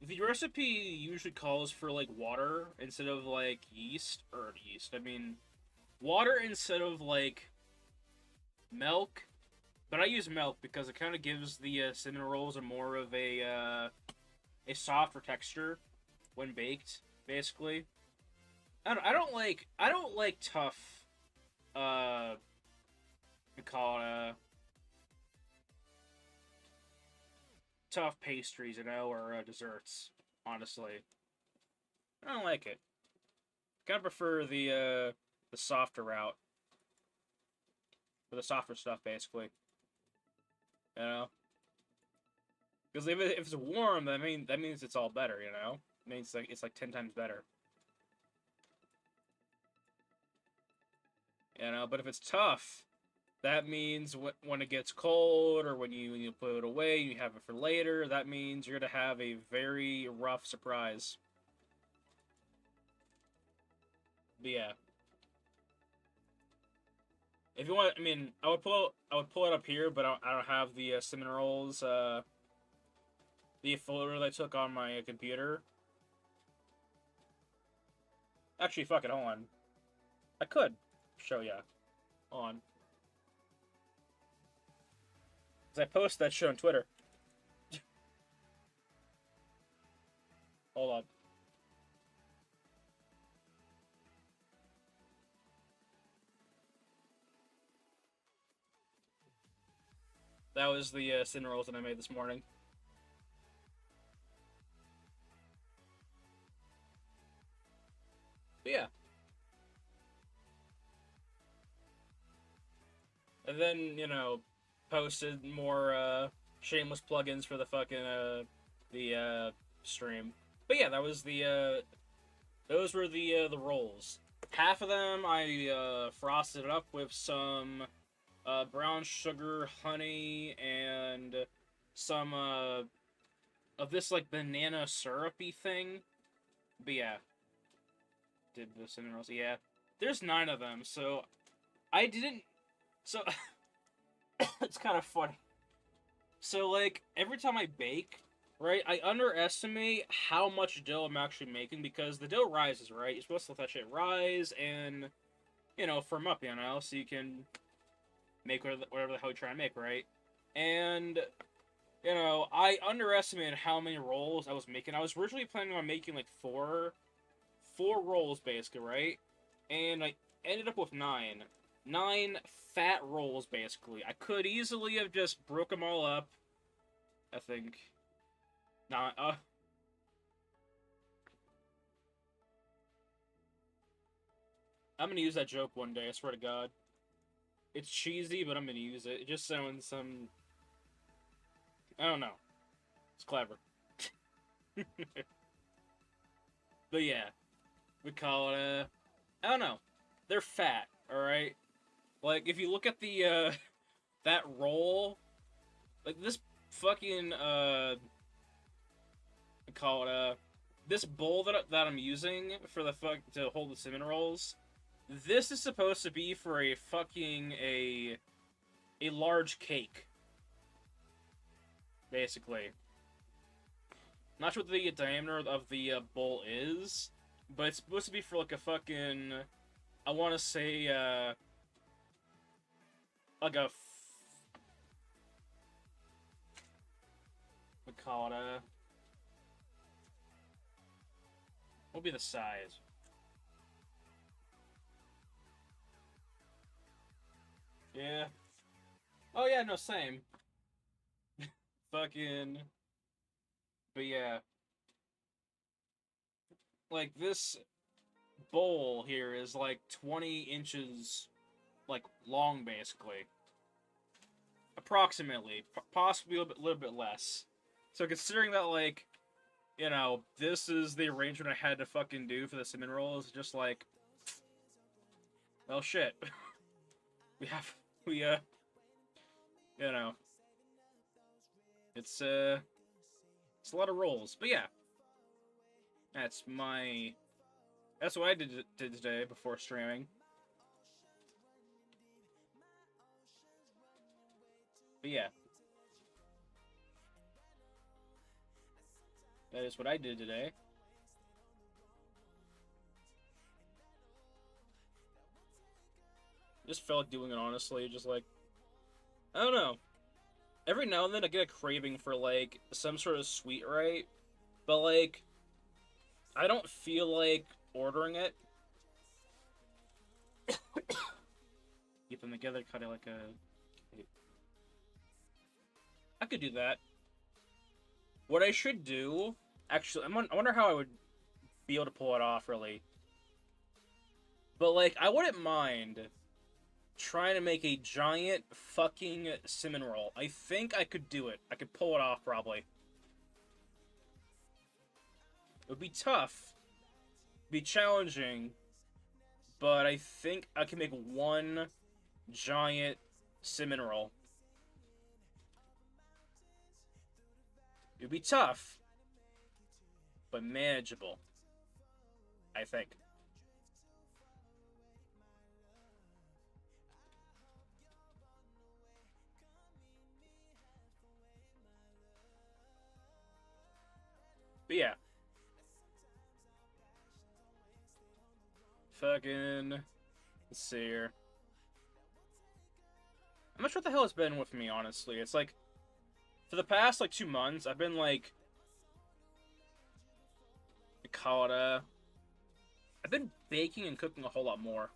the recipe usually calls for, like, water instead of, like, yeast. I mean, water instead of, like, milk. But I use milk because it kind of gives the cinnamon rolls a more of a softer texture when baked, basically. I don't like tough, we call it, tough pastries, you know, or desserts, honestly. I don't like it. Kind of prefer the softer route. For the softer stuff, basically. You know? Because if it's warm, that means it's all better, you know? It means it's like 10 times better. You know, but if it's tough, that means when it gets cold, or when you put it away, you have it for later, that means you're going to have a very rough surprise. But yeah. If you want, I mean, I would pull it up here, but I don't have the cinnamon rolls, the photo that I took on my computer. Actually, fuck it, hold on. I could show ya. Hold on. Because I posted that shit on Twitter. Hold on. That was the cinnamon rolls that I made this morning. But yeah. And then, you know, posted more shameless plugins for the fucking the stream. But yeah, that was the those were the rolls. Half of them I frosted it up with some brown sugar, honey, and some of this like banana syrupy thing. But yeah, did the cinnamon rolls. Yeah, there's 9 of them, so I didn't. So it's kind of funny. So like every time I bake, right, I underestimate how much dough I'm actually making because the dough rises, right? You're supposed to let that shit rise and, you know, firm up, you know, so you can make whatever the hell you're trying to make, right? And, you know, I underestimated how many rolls I was making. I was originally planning on making like four rolls, basically, right? And I ended up with 9. 9 fat rolls, basically. I could easily have just broke them all up, I think. Nah, I'm gonna use that joke one day, I swear to God. It's cheesy, but I'm gonna use it. It just sounds I don't know. It's clever. But yeah, we call it I don't know. They're fat, alright? Like if you look at the that roll, like this fucking we call it this bowl that I'm using for the fuck to hold the cinnamon rolls. This is supposed to be for a fucking a large cake, basically. Not sure what the diameter of the bowl is, but it's supposed to be for like a fucking. I want to say like a. We call it a. What would be the size? Yeah. Oh yeah, no, same. Fucking. But yeah, like this bowl here is like 20 inches, like long, basically. Approximately, possibly a little bit less. So considering that, like, you know, this is the arrangement I had to fucking do for the cinnamon rolls, just like, well, shit. we have, we, you know, it's, it's a lot of rolls. But yeah, that's what I did today before streaming. But yeah. That is what I did today. Just felt like doing it honestly, just like, I don't know. Every now and then I get a craving for like some sort of sweet, right? But like, I don't feel like ordering it. Keep them together, cut it like a. I could do that. What I should do, actually, I wonder how I would be able to pull it off, really. But like, I wouldn't mind trying to make a giant fucking cinnamon roll. I think I could do it. I could pull it off, probably. It would be tough, be challenging, but I think I can make one giant cinnamon roll. It would be tough, but manageable, I think. But yeah. Fucking. Let's see here. I'm not sure what the hell it's been with me, honestly. It's like, for the past, like, 2 months, I've been, like, call it I've been baking and cooking a whole lot more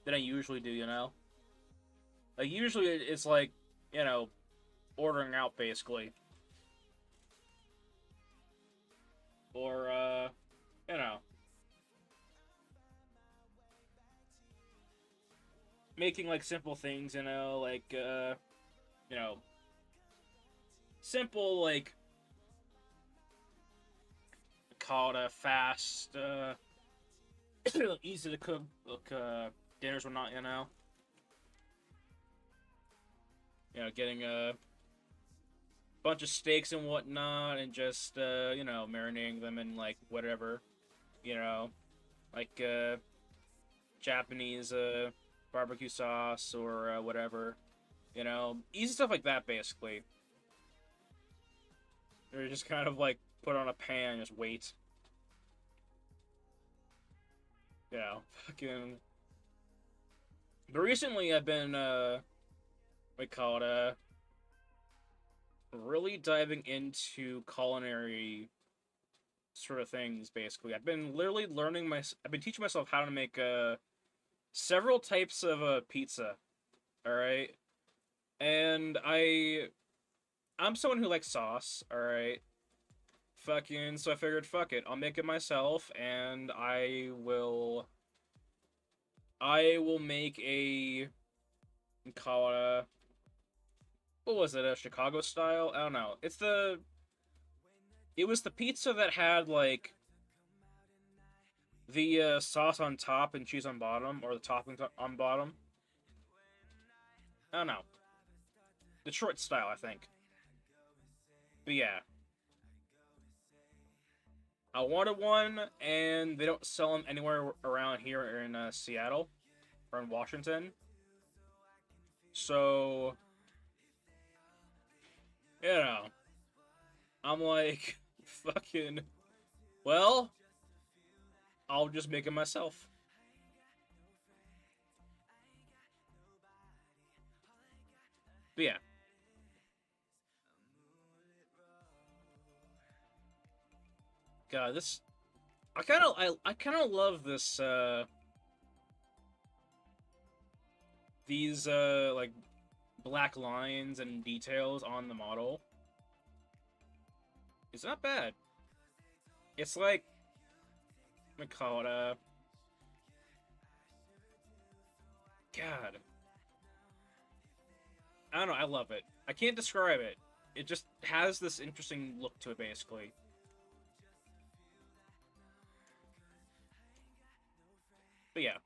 than I usually do, you know? Like, usually it's like, you know, ordering out, basically. Or, you know, making, like, simple things, you know, like, you know, simple, like, call it a fast, easy to cook, dinners or not, you know? You know, getting a bunch of steaks and whatnot, and just you know, marinating them in like whatever, you know, like Japanese barbecue sauce or whatever, you know, easy stuff like that basically. Or just kind of like put on a pan and just wait, you know, fucking. But recently I've been we call it really diving into culinary sort of things. Basically, I've been literally I've been teaching myself how to make several types of pizza. All right, and I'm someone who likes sauce, alright? Fucking, so I figured, fuck it, I'll make it myself, and I will make a, call it a, what was it, a Chicago style? I don't know. It was the pizza that had, like, the sauce on top and cheese on bottom, or the toppings on bottom. I don't know. Detroit style, I think. But yeah, I wanted one, and they don't sell them anywhere around here in Seattle or in Washington. So, you know, I'm like, fucking, well, I'll just make it myself. But yeah, God, this I kind of love this these like black lines and details on the model. It's not bad. It's like, what do call it, God, I don't know. I love it. I can't describe it. It just has this interesting look to it, basically. But yeah.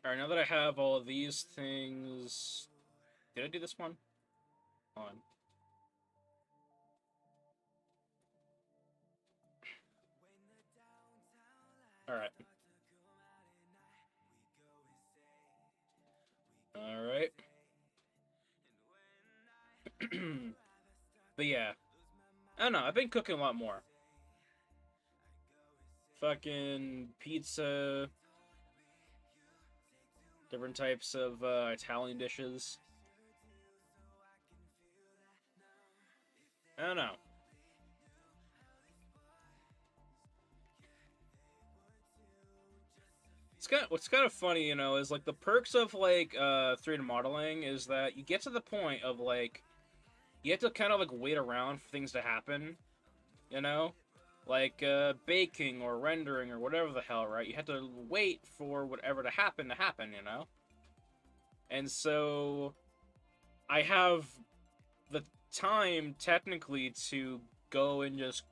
Alright, now that I have all of these things... Did I do this one? Hold on. Alright. Alright. But yeah. I don't know, I've been cooking a lot more. Fucking pizza, different types of Italian dishes. I don't know. What's kind of funny, is like the perks of like 3D modeling is that you get to the point of like you have to kind of like wait around for things to happen, you know? Like baking or rendering or whatever the hell, right? You have to wait for whatever to happen. And so I have the time technically to go and just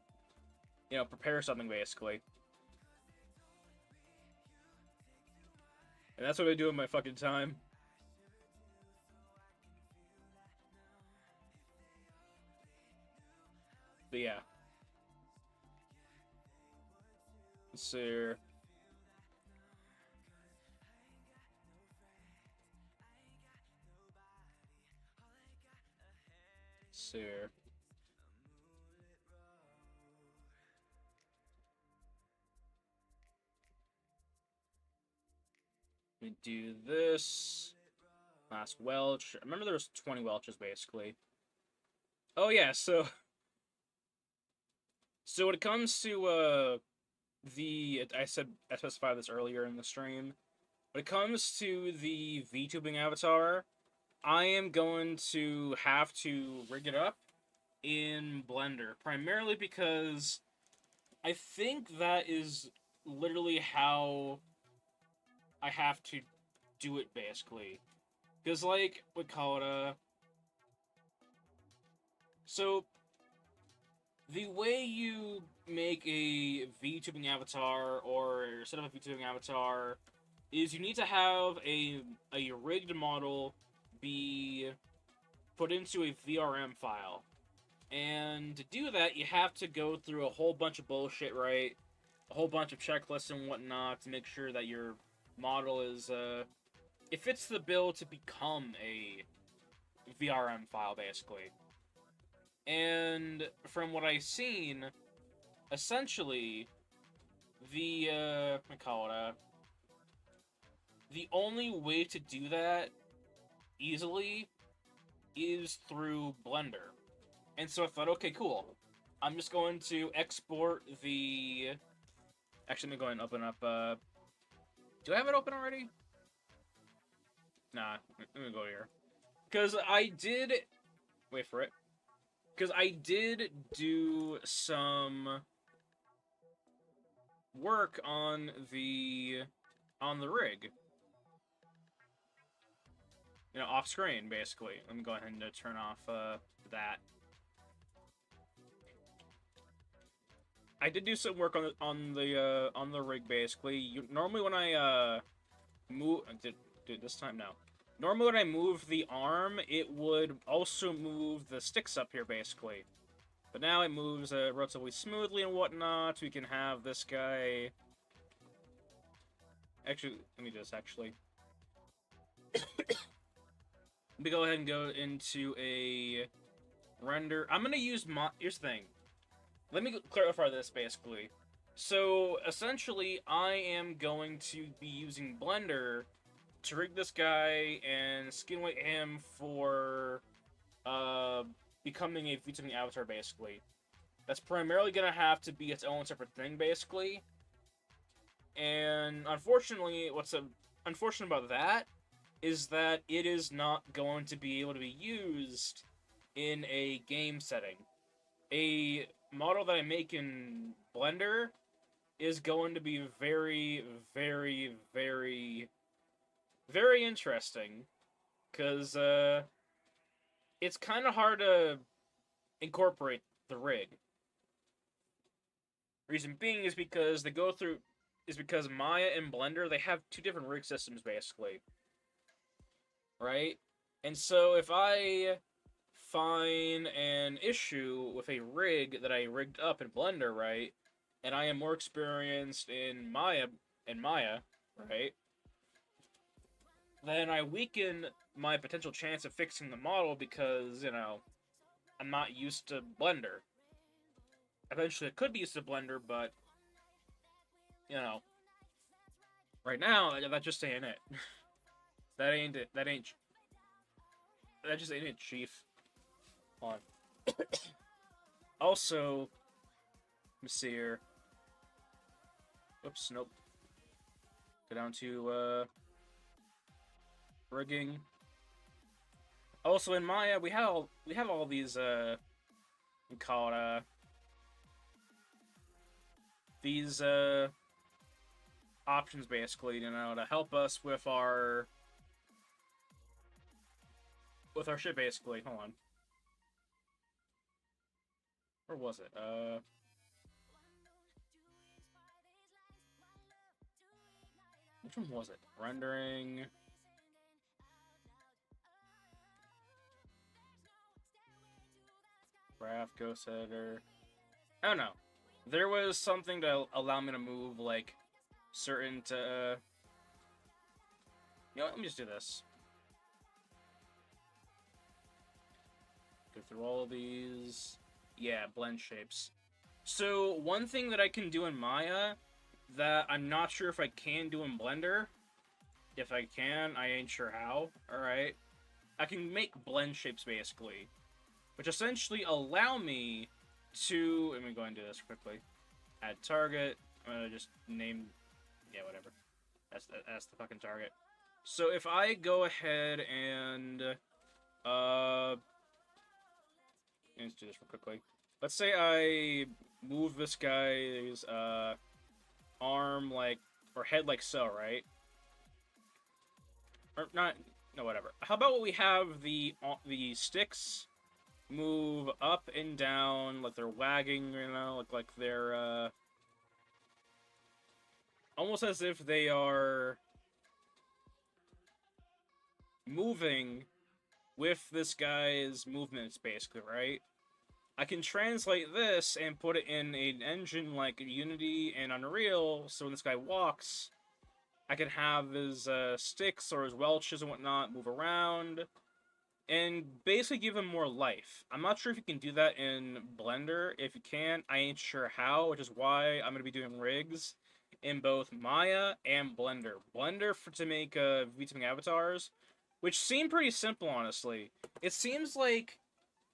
prepare something basically. And that's what I do in my fucking time. But yeah. Let's see here. Let's see here. Let me do this. Last Welch. I remember there was 20 Welches basically. Oh yeah, so when it comes to I specified this earlier in the stream. When it comes to the VTubing avatar, I am going to have to rig it up in Blender, primarily because I think that is literally how I have to do it, basically. Because, like, we call it so, the way you make a VTubing avatar, or set up a VTubing avatar, is you need to have a rigged model be put into a VRM file. And to do that, you have to go through a whole bunch of bullshit, right? A whole bunch of checklists and whatnot to make sure that your model is, it fits the bill to become a VRM file, basically. And from what I've seen, essentially, the only way to do that easily is through Blender. And so I thought, okay, cool. I'm just going to export the... Actually, let me go ahead and open up... Do I have it open already? Nah, let me go here. Because I did... Wait for it. Because I did do some work on the rig. You know, off screen, basically. Let me go ahead and turn off that. I did do some work on the rig, basically. Normally when I move, dude, this time no. Normally when I move the arm, it would also move the sticks up here, basically. But now it moves relatively smoothly and whatnot. We can have this guy. Actually, let me just actually. Let me go ahead and go into a render. I'm gonna use here's the thing. Let me clarify this, basically. So, essentially, I am going to be using Blender to rig this guy and skin weight him for, becoming a VTubing avatar, basically. That's primarily gonna have to be its own separate thing, basically. And, unfortunately, what's unfortunate about that is that it is not going to be able to be used in a game setting. A model that I make in Blender is going to be very, very, very, very interesting. Because, it's kind of hard to incorporate the rig. Reason being is because Maya and Blender, they have two different rig systems, basically. Right? And so if I find an issue with a rig that I rigged up in Blender, right, and I am more experienced in Maya, right, then I weaken my potential chance of fixing the model because, you know, I'm not used to Blender. Eventually I could be used to Blender, but, you know, right now, that just ain't it. That ain't it. That just ain't it, chief. Hold on. Also, let me see here. Whoops, nope. Go down to, rigging. Also, in Maya, we have all these, we call it, these, options, basically, you know, to help us with our shit, basically. Hold on. Where was it? Which one was it? Rendering. Graph, Ghost Editor. I don't know. There was something to allow me to move, like, certain to, you know what, let me just do this. Go through all of these. Yeah, blend shapes. So, one thing that I can do in Maya that I'm not sure if I can do in Blender, if I can, I ain't sure how, alright? I can make blend shapes, basically, which essentially allow me to, let me go and do this quickly. Add target, I'm gonna just name, yeah, whatever. That's the fucking target. So if I go ahead and, let's do this real quickly. Let's say I move this guy's, arm, like, or head like so, right? Or not, no, whatever. How about we have the sticks move up and down, like they're wagging, you know, like they're, almost as if they are moving with this guy's movements, basically, right? I can translate this and put it in an engine like Unity and Unreal, so when this guy walks, I can have his sticks or his welches and whatnot move around, and basically give him more life. I'm not sure if you can do that in Blender. If you can, I ain't sure how, which is why I'm going to be doing rigs in both Maya and Blender. Blender to make VTubing avatars, which seem pretty simple, honestly. It seems like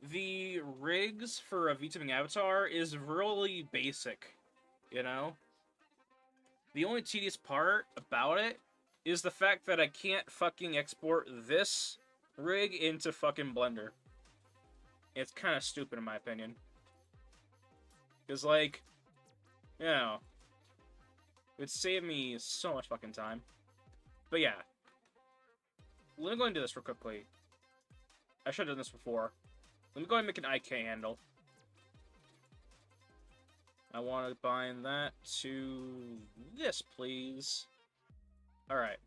the rigs for a VTubing avatar is really basic, you know? The only tedious part about it is the fact that I can't fucking export this rig into fucking Blender. It's kind of stupid in my opinion. Because, like, you know, it'd save me so much fucking time. But yeah. Let me go and do this real quickly. I should have done this before. Let me go ahead and make an IK handle. I want to bind that to this, please. Alright.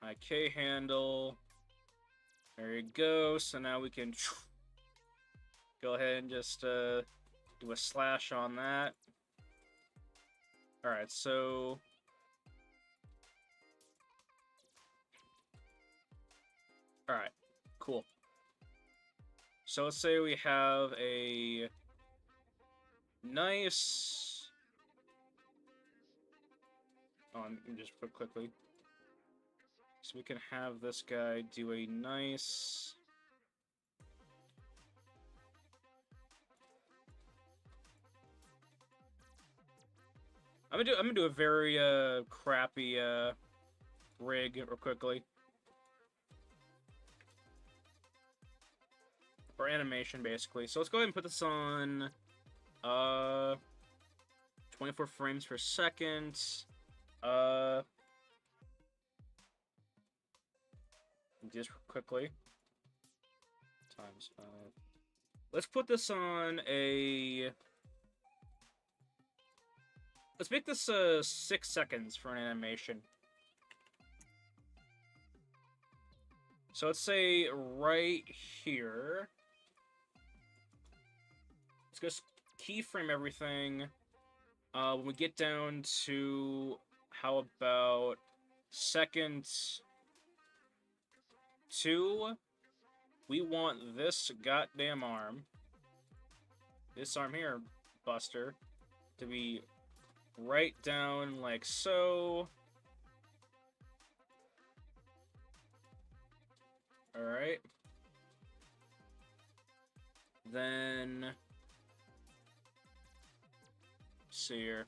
IK handle. There you go. So now we can go ahead and just do a slash on that. Alright, so... Alright, cool. So let's say we have a nice... Oh, let me just put quickly. So we can have this guy do a nice... I'm gonna do a very crappy rig real quickly. For animation, basically. So let's go ahead and put this on 24 frames per second. Just quickly. Times 5. Let's put this on a... Let's make this 6 seconds for an animation. So let's say right here. Let's just keyframe everything. When we get down to, how about second 2, we want this goddamn arm, this arm here, Buster, to be right down like so. Alright. Then... see here.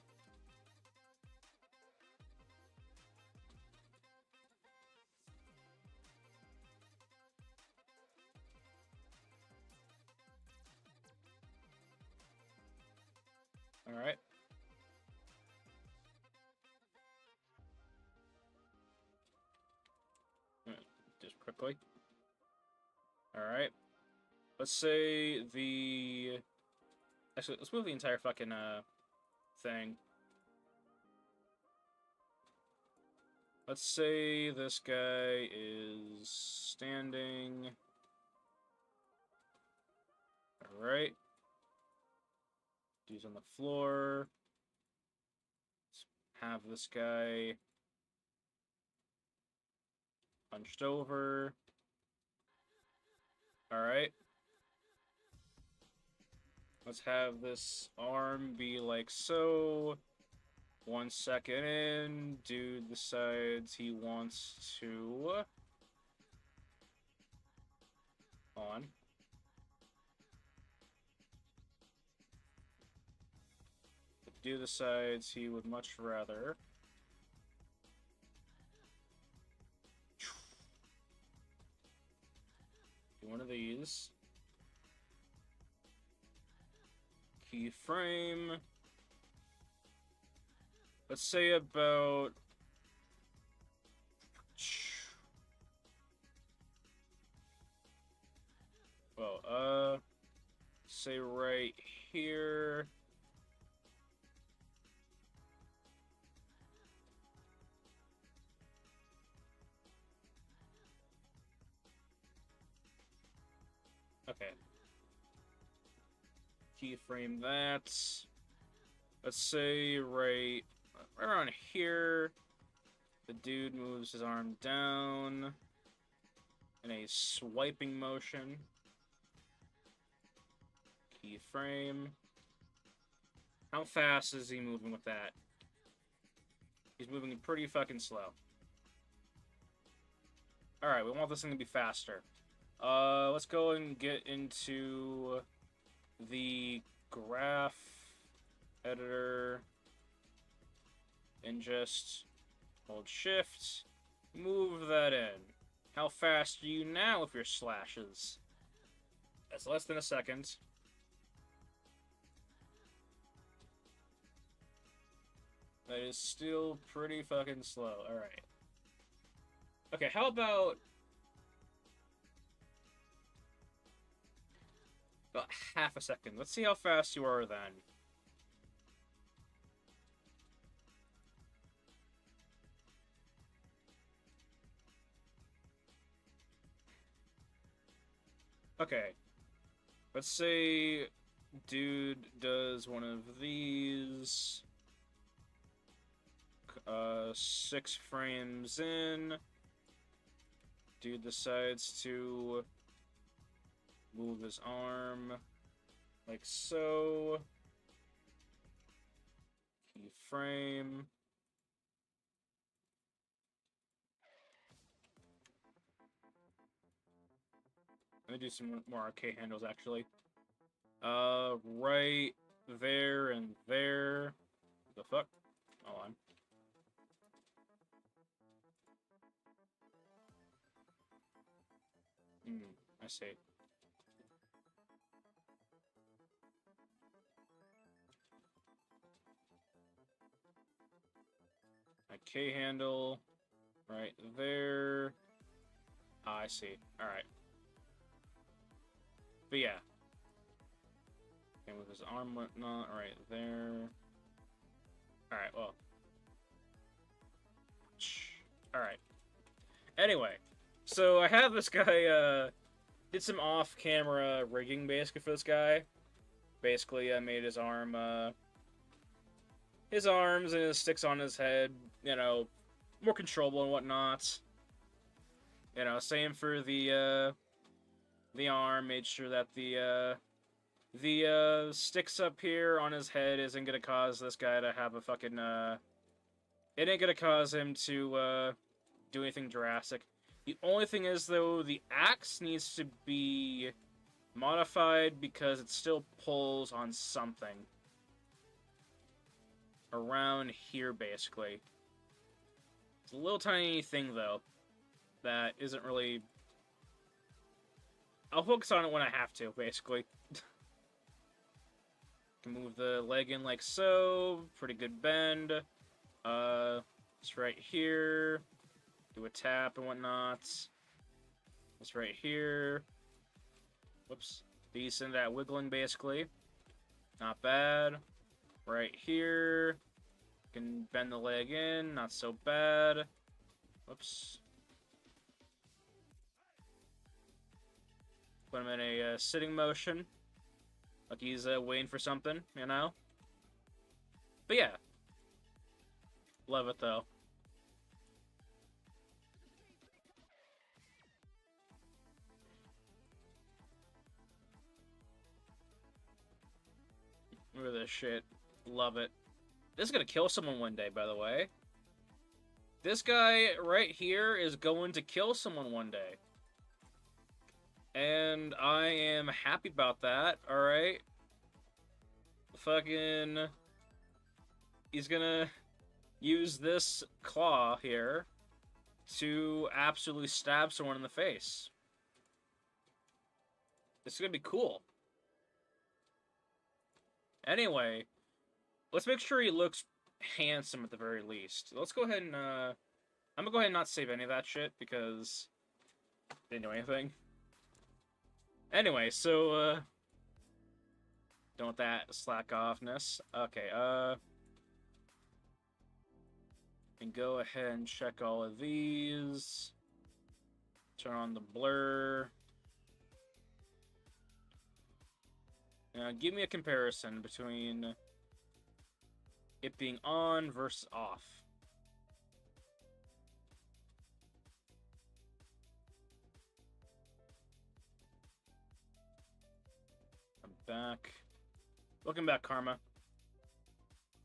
Alright. Just quickly. Alright. Let's say the... Actually, let's move the entire fucking, thing. Let's say this guy is standing. Alright. Dude's on the floor. Let's have this guy hunched over. Alright. Let's have this arm be like so. 1 second in. Dude decides he wants to... on. Dude decides he would much rather... do one of these. Keyframe. Let's say about... well, say right here. Okay. Keyframe that. Let's say right around here. The dude moves his arm down in a swiping motion. Keyframe. How fast is he moving with that? He's moving pretty fucking slow. Alright, we want this thing to be faster. Let's go and get into the graph editor and just Hold shift. Move that in. How fast are you now with your slashes? That's less than a second. That is still pretty fucking slow. Alright. Okay, how about half a second? Let's see how fast you are then. Okay. Let's say dude does one of these. 6 frames in. Dude decides to move his arm like so. Keyframe. Let me do some more arcade handles actually. Right there and there. The fuck? Hold on. I see. A K handle. Right there. Ah, I see. Alright. But yeah. And with his arm whatnot, right there. Alright, well. Alright. Anyway. So I have this guy, did some off-camera rigging basically for this guy. Basically, I made his arm, his arms and his sticks on his head, you know, more controllable and whatnot. You know, same for the arm, made sure that the sticks up here on his head isn't gonna cause this guy to have a fucking, it ain't gonna cause him to, do anything drastic. The only thing is, though, the axe needs to be modified because it still pulls on something. Around here, basically. It's a little tiny thing, though, that isn't really... I'll focus on it when I have to, basically. Can move the leg in like so. Pretty good bend. It's right here. Do a tap and whatnot. It's right here. Whoops. Decent at wiggling, basically. Not bad. Right here. Can bend the leg in. Not so bad. Whoops. Put him in a sitting motion. Like he's waiting for something, you know? But yeah. Love it, though. Look at this shit. Love it. This is gonna kill someone one day, by the way. This guy right here is going to kill someone one day. And I am happy about that, alright? Fucking... He's gonna use this claw here to absolutely stab someone in the face. This is gonna be cool. Anyway, let's make sure he looks handsome at the very least. Let's go ahead and, I'm gonna go ahead and not save any of that shit, because didn't do anything. Anyway, so, don't want that slack offness. Okay, and go ahead and check all of these. Turn on the blur. Now, give me a comparison between it being on versus off. I'm back. Welcome back, Karma.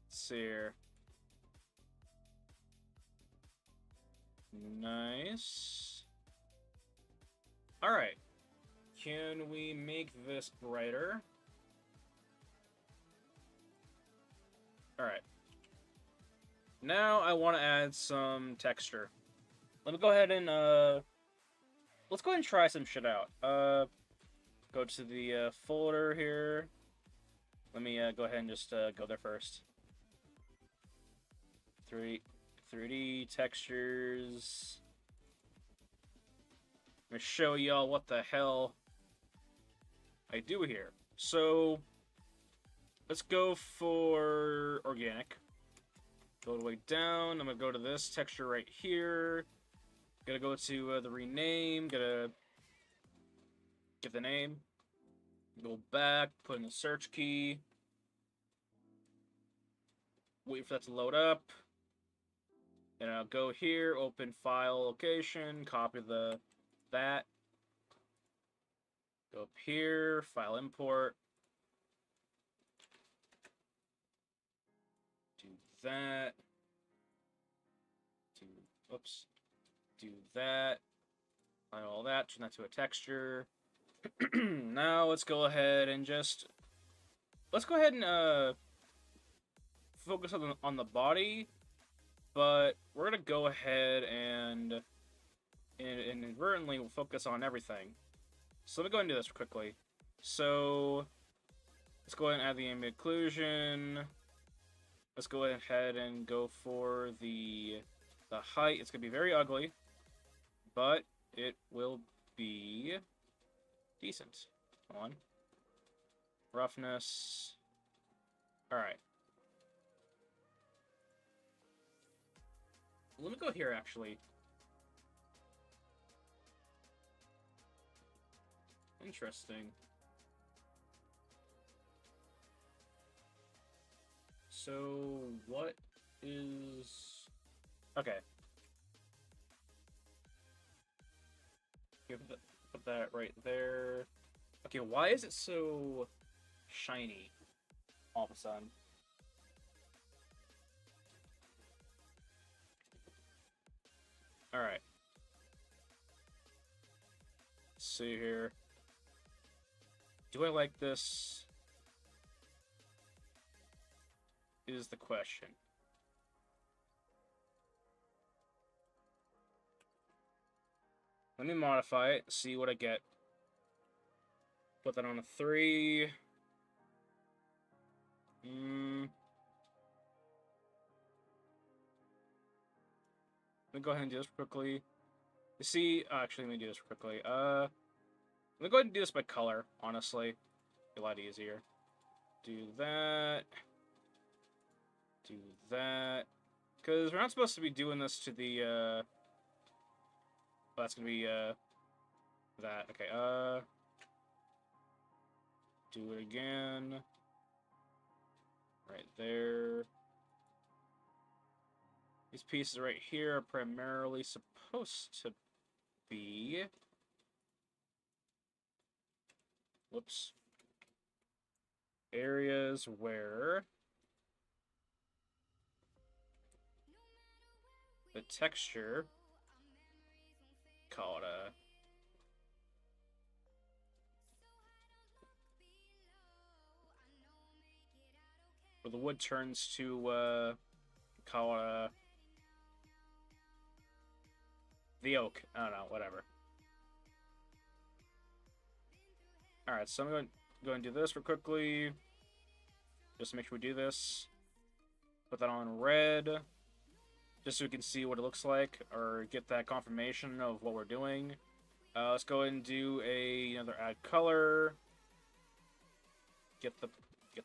Let's see here. Nice. Alright. Can we make this brighter? Alright. Now I want to add some texture. Let me go ahead and let's go ahead and try some shit out. Go to the folder here. Let me go ahead and just go there first. 3D textures. I'm gonna show y'all what the hell I do here. So let's go for organic. Go all the way down. I'm gonna go to this texture right here. Gotta go to the rename. Gotta get the name. Go back. Put in the search key. Wait for that to load up. And I'll go here. Open file location. Copy that. Go up here. File import. Do that. Oops. Do that. Find all that. Turn that to a texture. Now let's go ahead and just focus on the body, but we're gonna go ahead and inadvertently focus on everything. So let me go ahead and do this quickly. So let's go ahead and add the ambient occlusion. Let's go ahead and go for the height. It's gonna be very ugly, but it will be decent. Come on. Roughness. Alright. Let me go here, actually. Interesting. So, what is... Okay. Put that right there. Okay, why is it so shiny all of a sudden? Alright. Let's see here. Do I like this? Is the question. Let me modify it, see what I get. Put that on a 3. Let me go ahead and do this quickly. You see, actually, let me do this quickly. Let me go ahead and do this by color, honestly. Be a lot easier. Do that. Do that. Because we're not supposed to be doing this to the, oh, that's gonna be, that. Okay, do it again. Right there. These pieces right here are primarily supposed to be... Whoops. Areas where the texture, call it a... where the wood turns to, call it a... the oak. I don't know, whatever. Alright, so I'm going to go and do this real quickly. Just to make sure we do this. Put that on red. Just so we can see what it looks like, or get that confirmation of what we're doing. Let's go ahead and do another add color. Get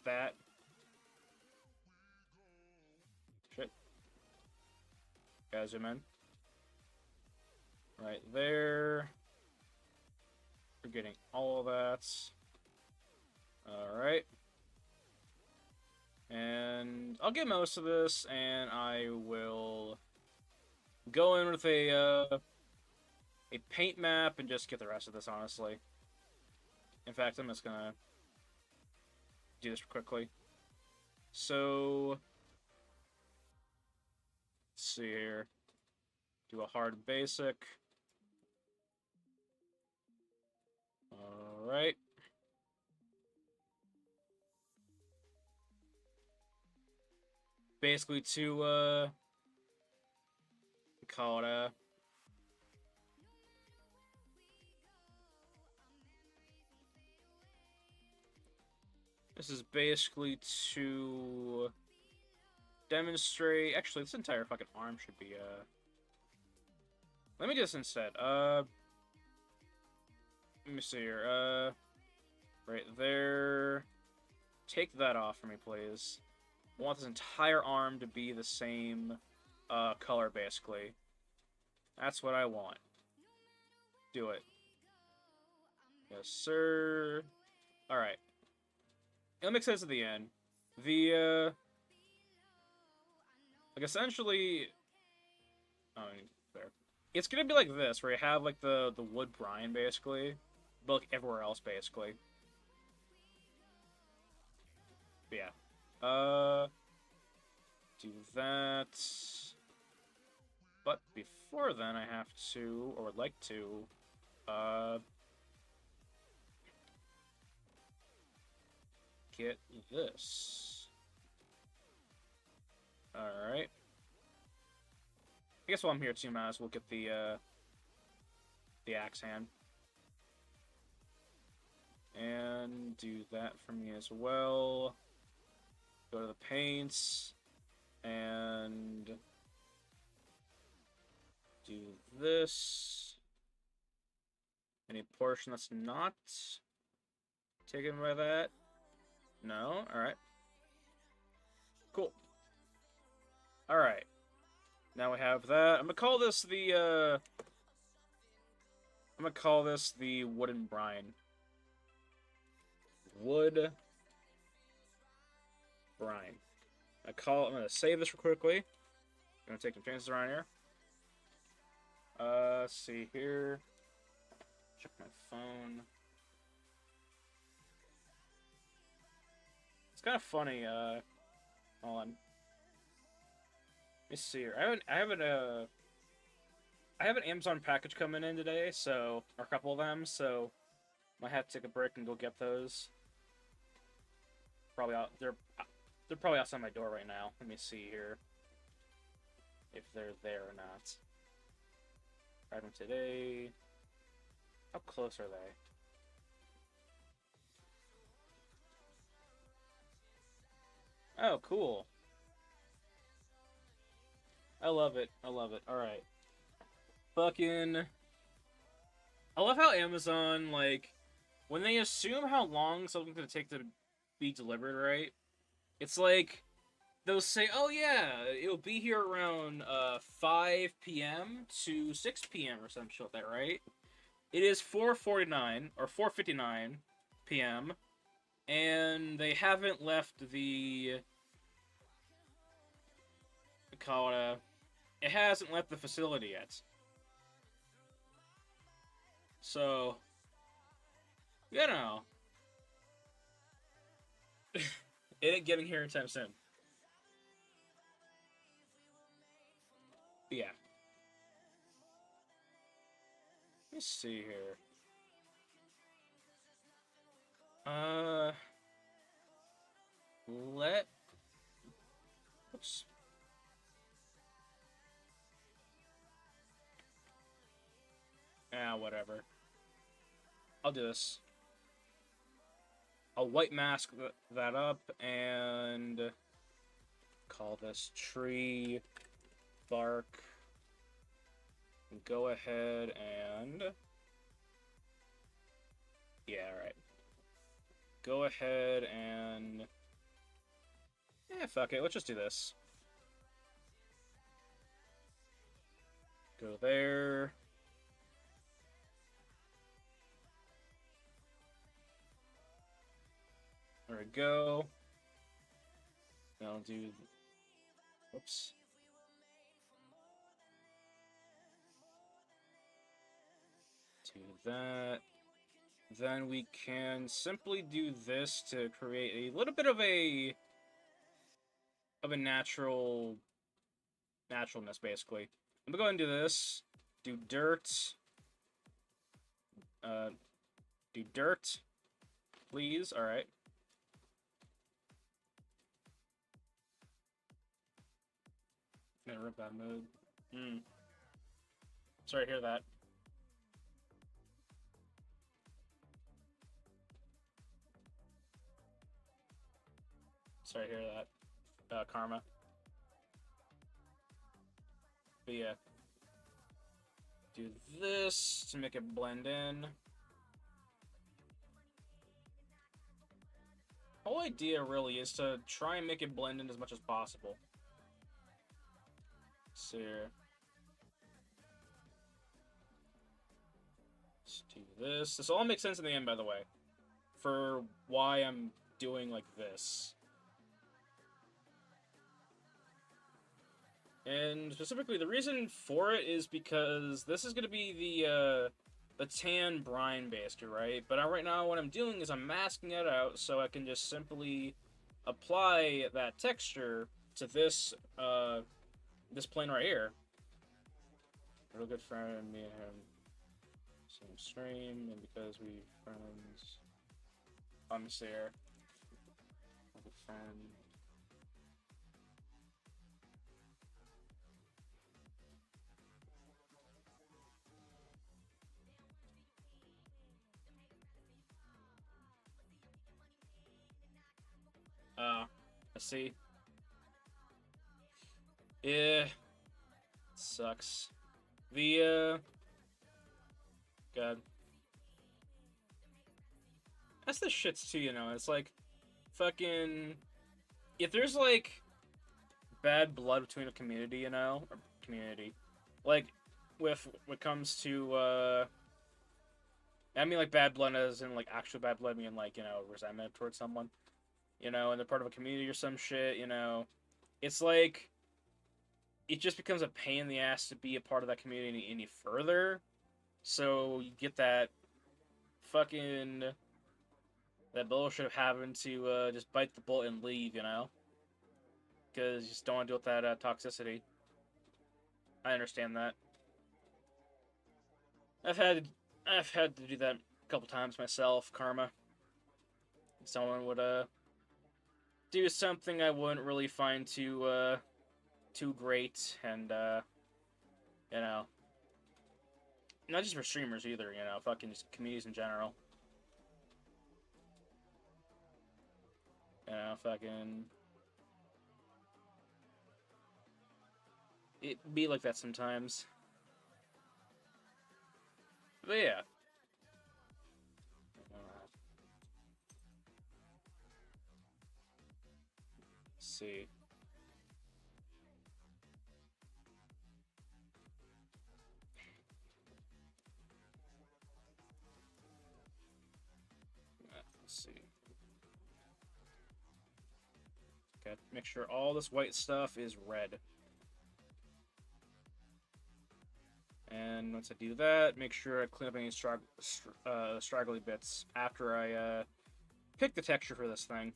that. Shit. Guys, zoom in. Right there. We're getting all of that. Alright. And I'll get most of this, and I will go in with a paint map and just get the rest of this, honestly. In fact, I'm just gonna do this quickly. So, let's see here. Do a hard basic. Alright. Basically to call it this is basically to demonstrate. Actually, this entire fucking arm should be let me do this instead. Let me see here. Right there. Take that off for me, please. I want this entire arm to be the same color, basically. That's what I want. Do it. Yes, sir. Alright. It'll make sense at the end. The, like, essentially... I mean, there. It's gonna be like this, where you have, like, the wood brine, basically. But, like, everywhere else, basically. But yeah. Do that. But before then, I have to, or would like to, get this. Alright. I guess while I'm here too, might as well get the axe hand. And do that for me as well. Go to the paints. And do this. Any portion that's not taken by that? No? Alright. Cool. Alright. Now we have that. I'm gonna call this the, wooden brine. Wood brine. I'm gonna save this real quickly. I'm gonna take some chances around here. Let's see here. Check my phone. It's kind of funny, hold on. Let me see here. I have an Amazon package coming in today, so, or a couple of them, so might have to take a break and go get those. Probably out, they're probably outside my door right now. Let me see here if they're there or not. Item today. How close are they? Oh, cool. I love it. I love it. Alright. Fucking... I love how Amazon, like, when they assume how long something's gonna take to be delivered, right? It's like, they'll say, oh yeah, it'll be here around 5 p.m. to 6 p.m. or some shit like that, right? It is 4:49 or 4:59 p.m. and they haven't left the it hasn't left the facility yet. So, you know, it ain't getting here anytime soon. But yeah. Let me see here. Oops. Whatever. I'll do this. I'll white mask that up and call this tree bark. Go ahead and... yeah, alright. Go ahead and... fuck it, let's just do this. Go there. There we go. Now I'll do... whoops. Do that. Then we can simply do this to create a little bit of a naturalness, basically. I'm gonna go ahead and do this. Do dirt. Do dirt, please. All right. Gonna rip that mode. Sorry to hear that. Sorry to hear that, Karma. But yeah. Do this to make it blend in. The whole idea really is to try and make it blend in as much as possible. So here. Let's do this. This all makes sense in the end, by the way, for why I'm doing like this. And specifically, the reason for it is because this is going to be the tan brine baster, right? But right now, what I'm doing is I'm masking it out so I can just simply apply that texture to this this plane right here. Real good friend, me and him, same stream, and because we friends, I'm Sarah. Real good friend. Let's see. Yeah, sucks. The God, that's the shits too. You know, it's like fucking if there's like bad blood between a community, you know, or community, like with what comes to I mean like bad blood as in like actual bad blood, I mean like, you know, resentment towards someone, you know, and they're part of a community or some shit, you know, it's like it just becomes a pain in the ass to be a part of that community any further. So you get that fucking that bullshit of having to just bite the bullet and leave, you know, because you just don't want to deal with that toxicity. I understand that. I've had I've had to do that a couple times myself. Karma. Someone would do something I wouldn't really find too great, and you know, not just for streamers either. You know, fucking just communities in general. You know, fucking it be like that sometimes. But yeah. Let's see. Let's see. Okay, make sure all this white stuff is red. And once I do that, make sure I clean up any straggly bits after I pick the texture for this thing.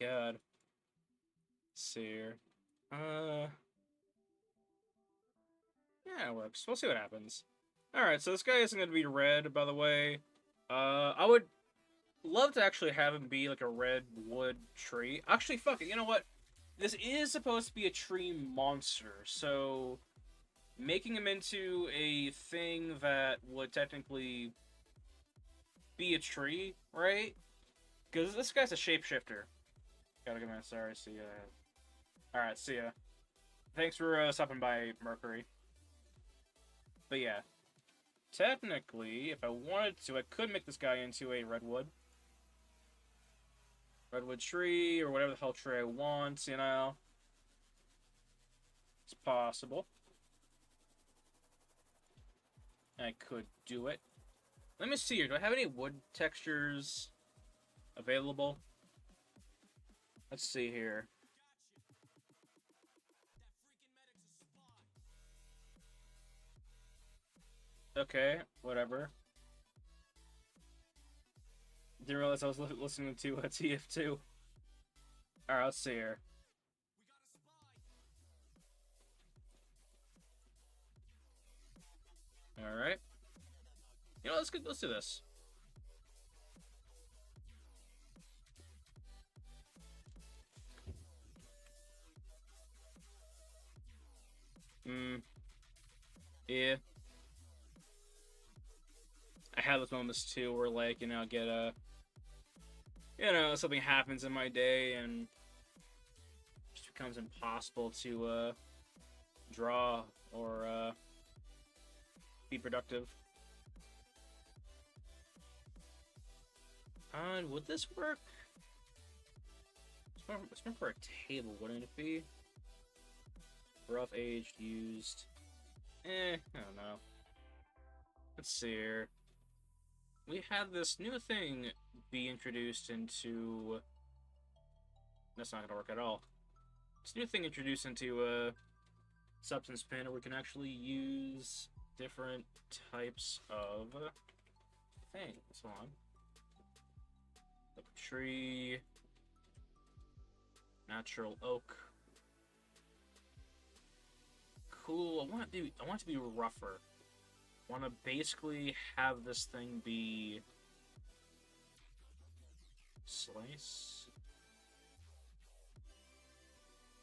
God. Let's see here. Yeah, it works. We'll see what happens. Alright, so this guy isn't going to be red, by the way. I would love to actually have him be like a red wood tree. Actually, fuck it, you know what? This is supposed to be a tree monster, so making him into a thing that would technically be a tree, right? Because this guy's a shapeshifter. Gotta go, man. Sorry, see ya. Alright, see ya. Thanks for stopping by, Mercury. But yeah. Technically, if I wanted to, I could make this guy into a redwood. Redwood tree, or whatever the hell tree I want, you know? It's possible. I could do it. Let me see here. Do I have any wood textures available? Let's see here. Okay, whatever. Didn't realize I was listening to TF2. Alright, let's see here. Alright. You know, let's do this. Yeah. I have those moments too where, like, you know, get a... You know, something happens in my day and it just becomes impossible to, draw or, be productive. Would this work? It's meant for a table, wouldn't it be? Rough, aged, used. I don't know. Let's see here. We had this new thing be introduced into... That's not gonna work at all. This new thing introduced into Substance Painter where we can actually use different types of things. Hold on. Like a tree, natural oak. Cool. I want it to be rougher. I want to basically have this thing be slice.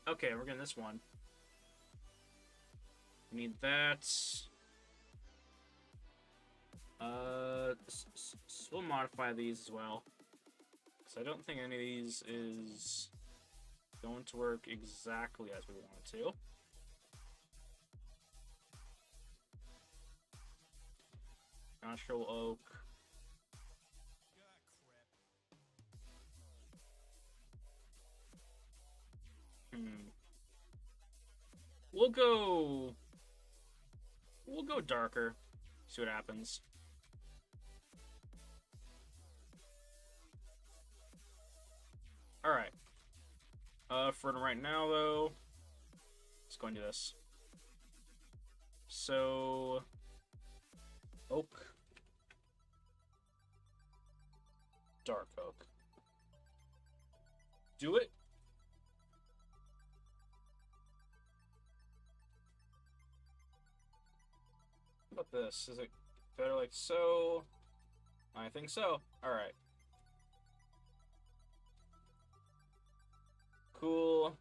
Okay, we're getting this one. We need that. We'll modify these as well. Because I don't think any of these is going to work exactly as we want it to. Natural oak. We'll go darker. See what happens. Alright. For right now, though, let's go and do this. So, oak. Dark oak. Do it. How about this? Is it better like so? I think so. Alright. Cool.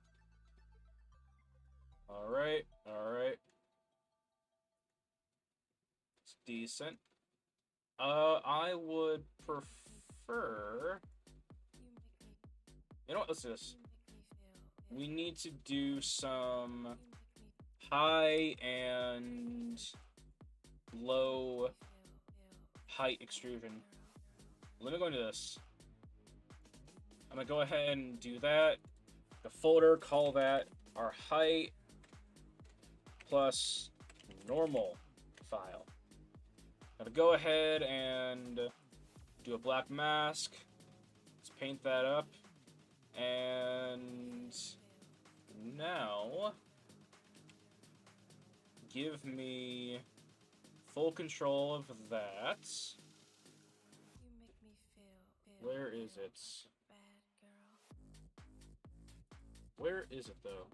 Alright, alright. It's decent. I would prefer... You know what? Let's do this. We need to do some high and low height extrusion. Let me go into this. I'm gonna go ahead and do that. The folder, call that our height plus normal file. I'm gonna go ahead and do a black mask. Let's paint that up. And now give me full control of that. Where is it? Where is it, though?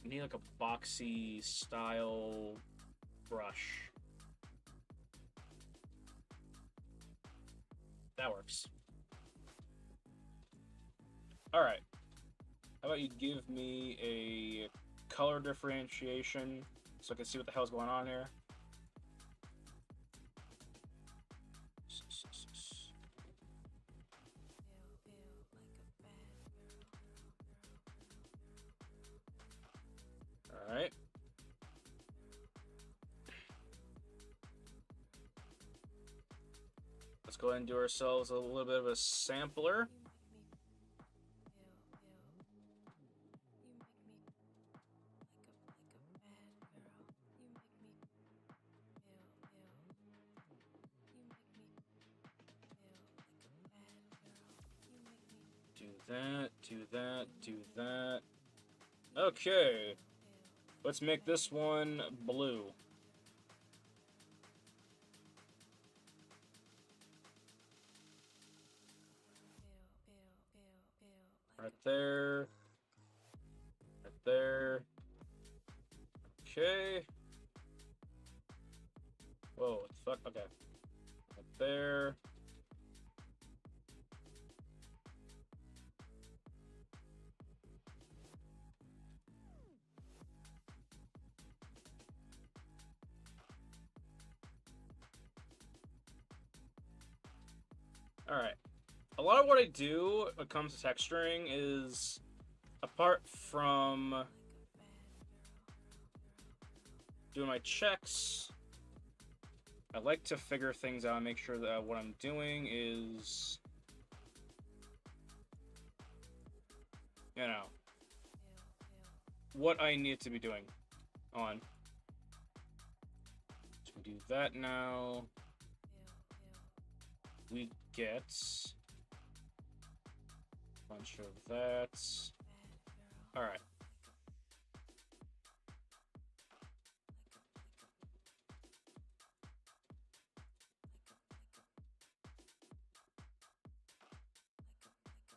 I need, like, a boxy style brush. That works. Alright. How about you give me a color differentiation so I can see what the hell's going on here? Alright. Let's go ahead and do ourselves a little bit of a sampler. Do that, do that, do that. Okay. Let's make this one blue. Right there. Right there. Okay. Whoa, what the fuck? Okay. Right there. Alright. A lot of what I do when it comes to texturing is, apart from doing my checks, I like to figure things out and make sure that what I'm doing is, you know, what I need to be doing on. So we do that now. We get a bunch of that. Alright.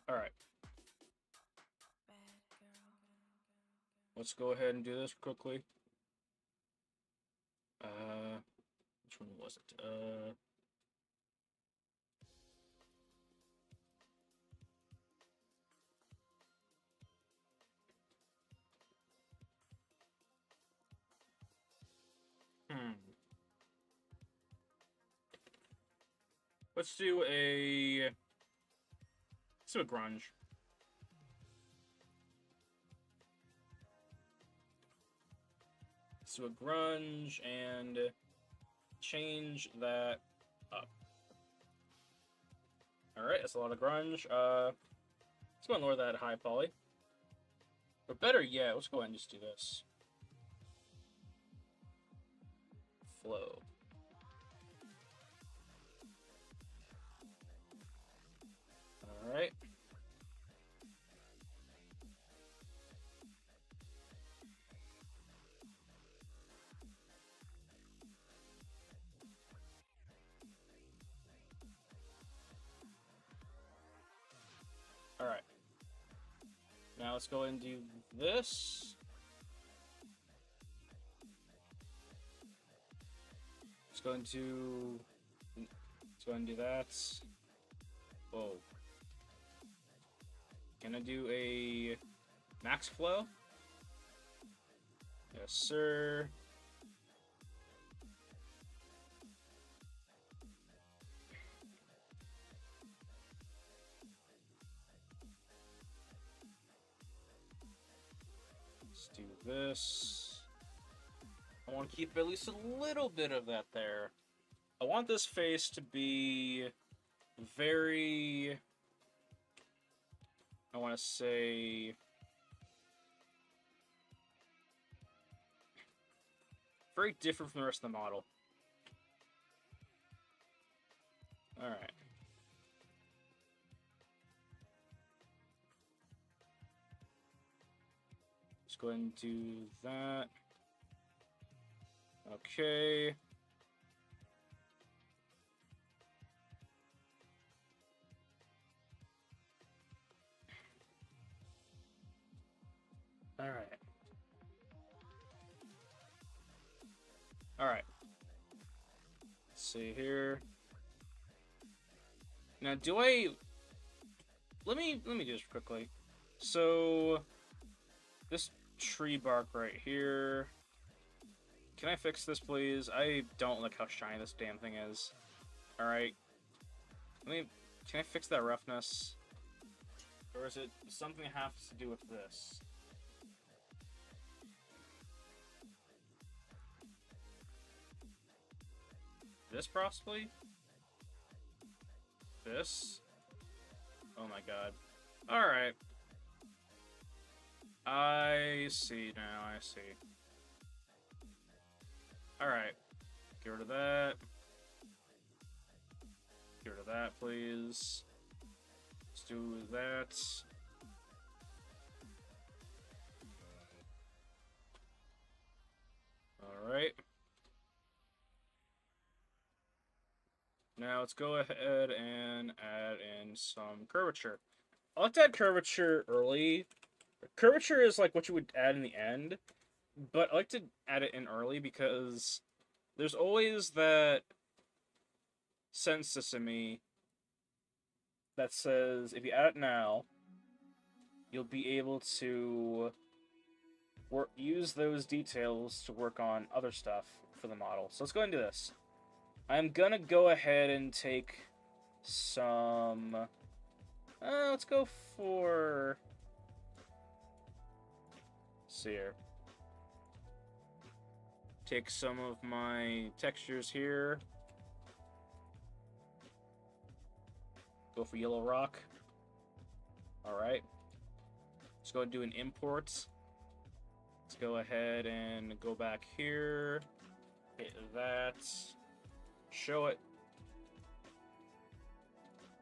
Alright. Let's go ahead and do this quickly. Which one was it? Let's do a grunge. Let's do a grunge and change that up. Alright, that's a lot of grunge. Let's go and lower that high poly. Or better yet, let's go ahead and just do this. Flow. Alright. Alright. Now let's go and do this. Let's go and do that. Whoa. Can I do a max flow? Yes, sir. Let's do this. I want to keep at least a little bit of that there. I want this face to be very, I want to say, very different from the rest of the model. Alright. Let's go ahead and do that. Okay. Alright. Alright. Let's see here. Now, do I... Let me do this quickly. So, this tree bark right here. Can I fix this, please? I don't like how shiny this damn thing is. Alright. Can I fix that roughness? Or is it something that has to do with this? This, possibly? This? Oh my god. Alright. I see now, I see. Alright. Get rid of that. Get rid of that, please. Let's do that. Alright. Now let's go ahead and add in some curvature. I like to add curvature early. Curvature is like what you would add in the end, but I like to add it in early because there's always that sense to me that says if you add it now, you'll be able to use those details to work on other stuff for the model. So let's go and do this. I'm gonna go ahead and take some... let's go for... Let's see here. Take some of my textures here. Go for yellow rock. Alright. Let's go and do an import. Let's go ahead and go back here. Hit that. Show it.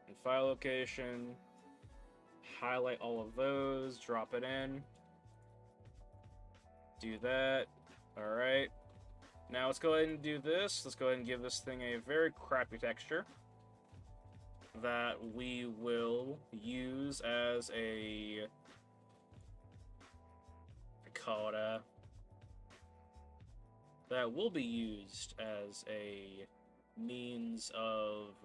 In file location. Highlight all of those. Drop it in. Do that. Alright. Now let's go ahead and do this. Let's go ahead and give this thing a very crappy texture that we will use as a... call it a... that will be used as a means of...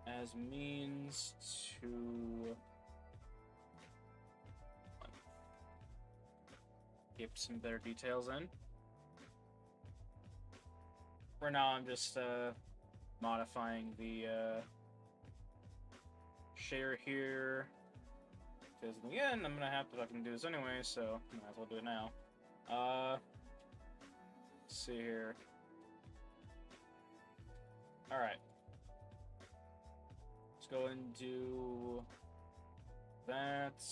as means to get some better details in. For now, I'm just modifying the shader here, because in the end, I'm gonna have to fucking do this anyway, so might as well do it now. Let's see here. Alright. Let's go and do that.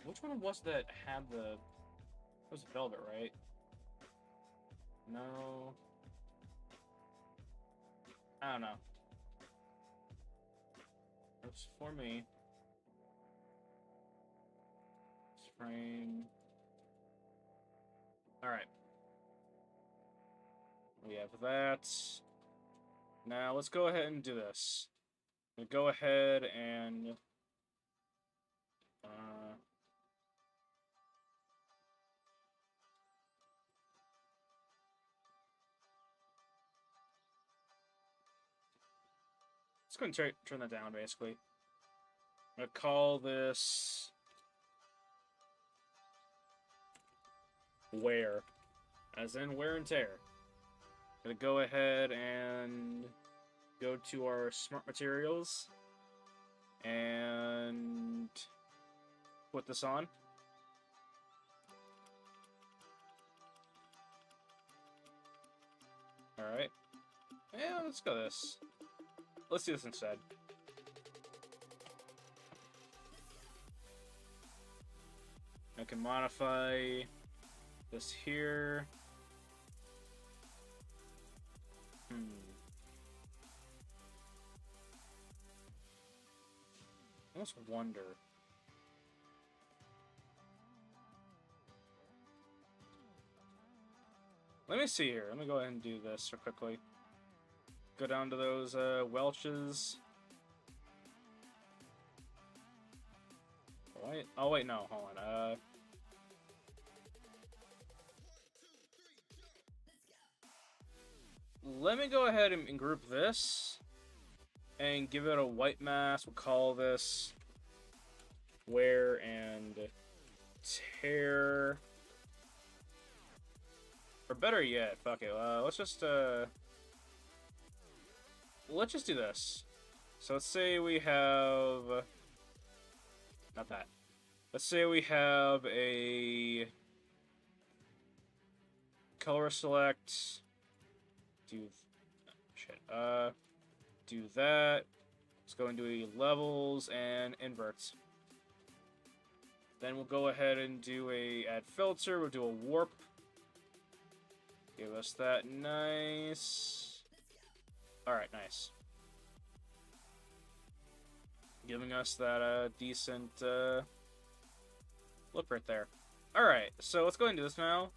Which one was that had the... It was velvet, right? No. I don't know. It's for me. Frame. Alright. We have that. Now let's go ahead and do this. We'll go ahead and let's go and turn that down, basically. I'm going to call this wear, as in wear and tear. I'm going to go ahead and go to our smart materials and put this on. Alright. Yeah, let's go this. Let's do this instead. I can modify this here. I almost wonder. Let me see here. Let me go ahead and do this real quickly. Go down to those Welches. Wait. Oh wait, no. Hold on. Let me go ahead and group this and give it a white mask. We'll call this wear and tear. Or better yet, fuck it. Let's just do this. So let's say we have not that. Let's say we have a color select. Do that. Let's go and do levels and inverts. Then we'll go ahead and do a add filter. We'll do a warp. Give us that nice. Alright, nice. Giving us that decent Look right there. Alright, so let's go ahead and do this now.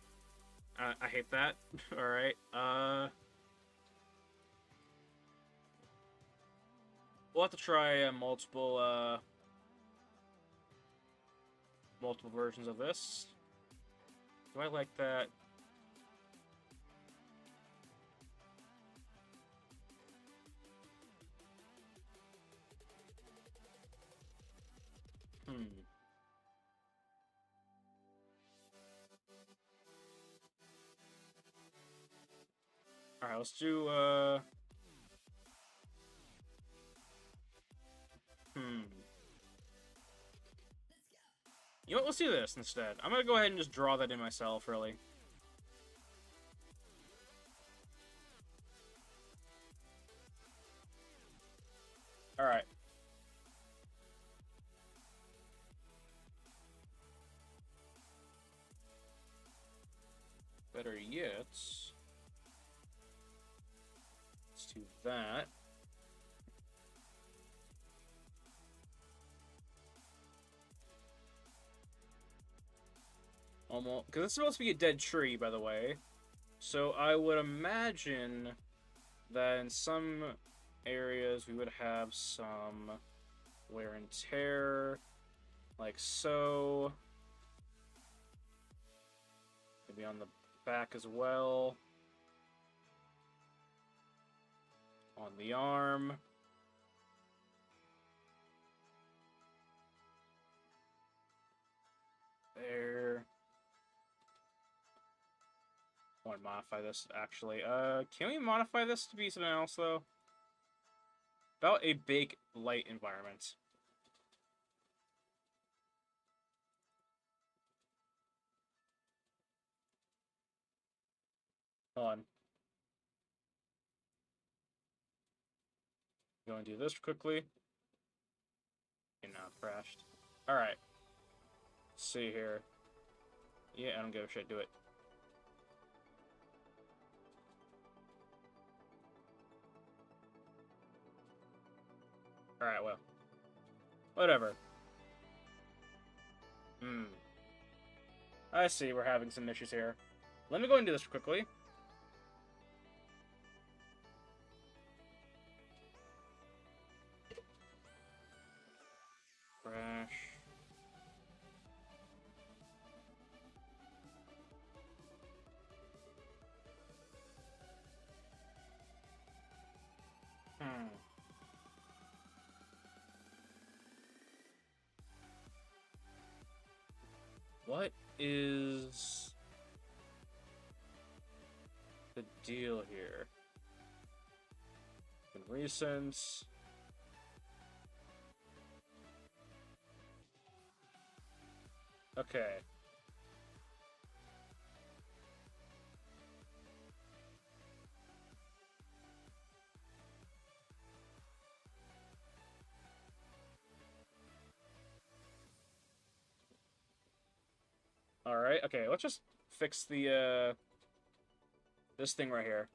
I hate that. Alright, we'll have to try multiple versions of this. Do I like that? Alright, let's do, You know what, let's do this instead. I'm gonna go ahead and just draw that in myself, really. Alright. Better yet, let's do that. Almost, because it's supposed to be a dead tree, by the way. So I would imagine that in some areas we would have some wear and tear, like so. Maybe on the back as well. On the arm. There. I want to modify this, actually. Can we modify this to be something else, though? About a big light environment. Hold on. Go and do this quickly. And now it crashed. Alright. Let's see here. Yeah, I don't give a shit. Do it. Alright, well. Whatever. I see, we're having some issues here. Let me go and do this quickly. Crash. What is the deal here? In recent. Okay. Alright, okay, let's just fix the, this thing right here.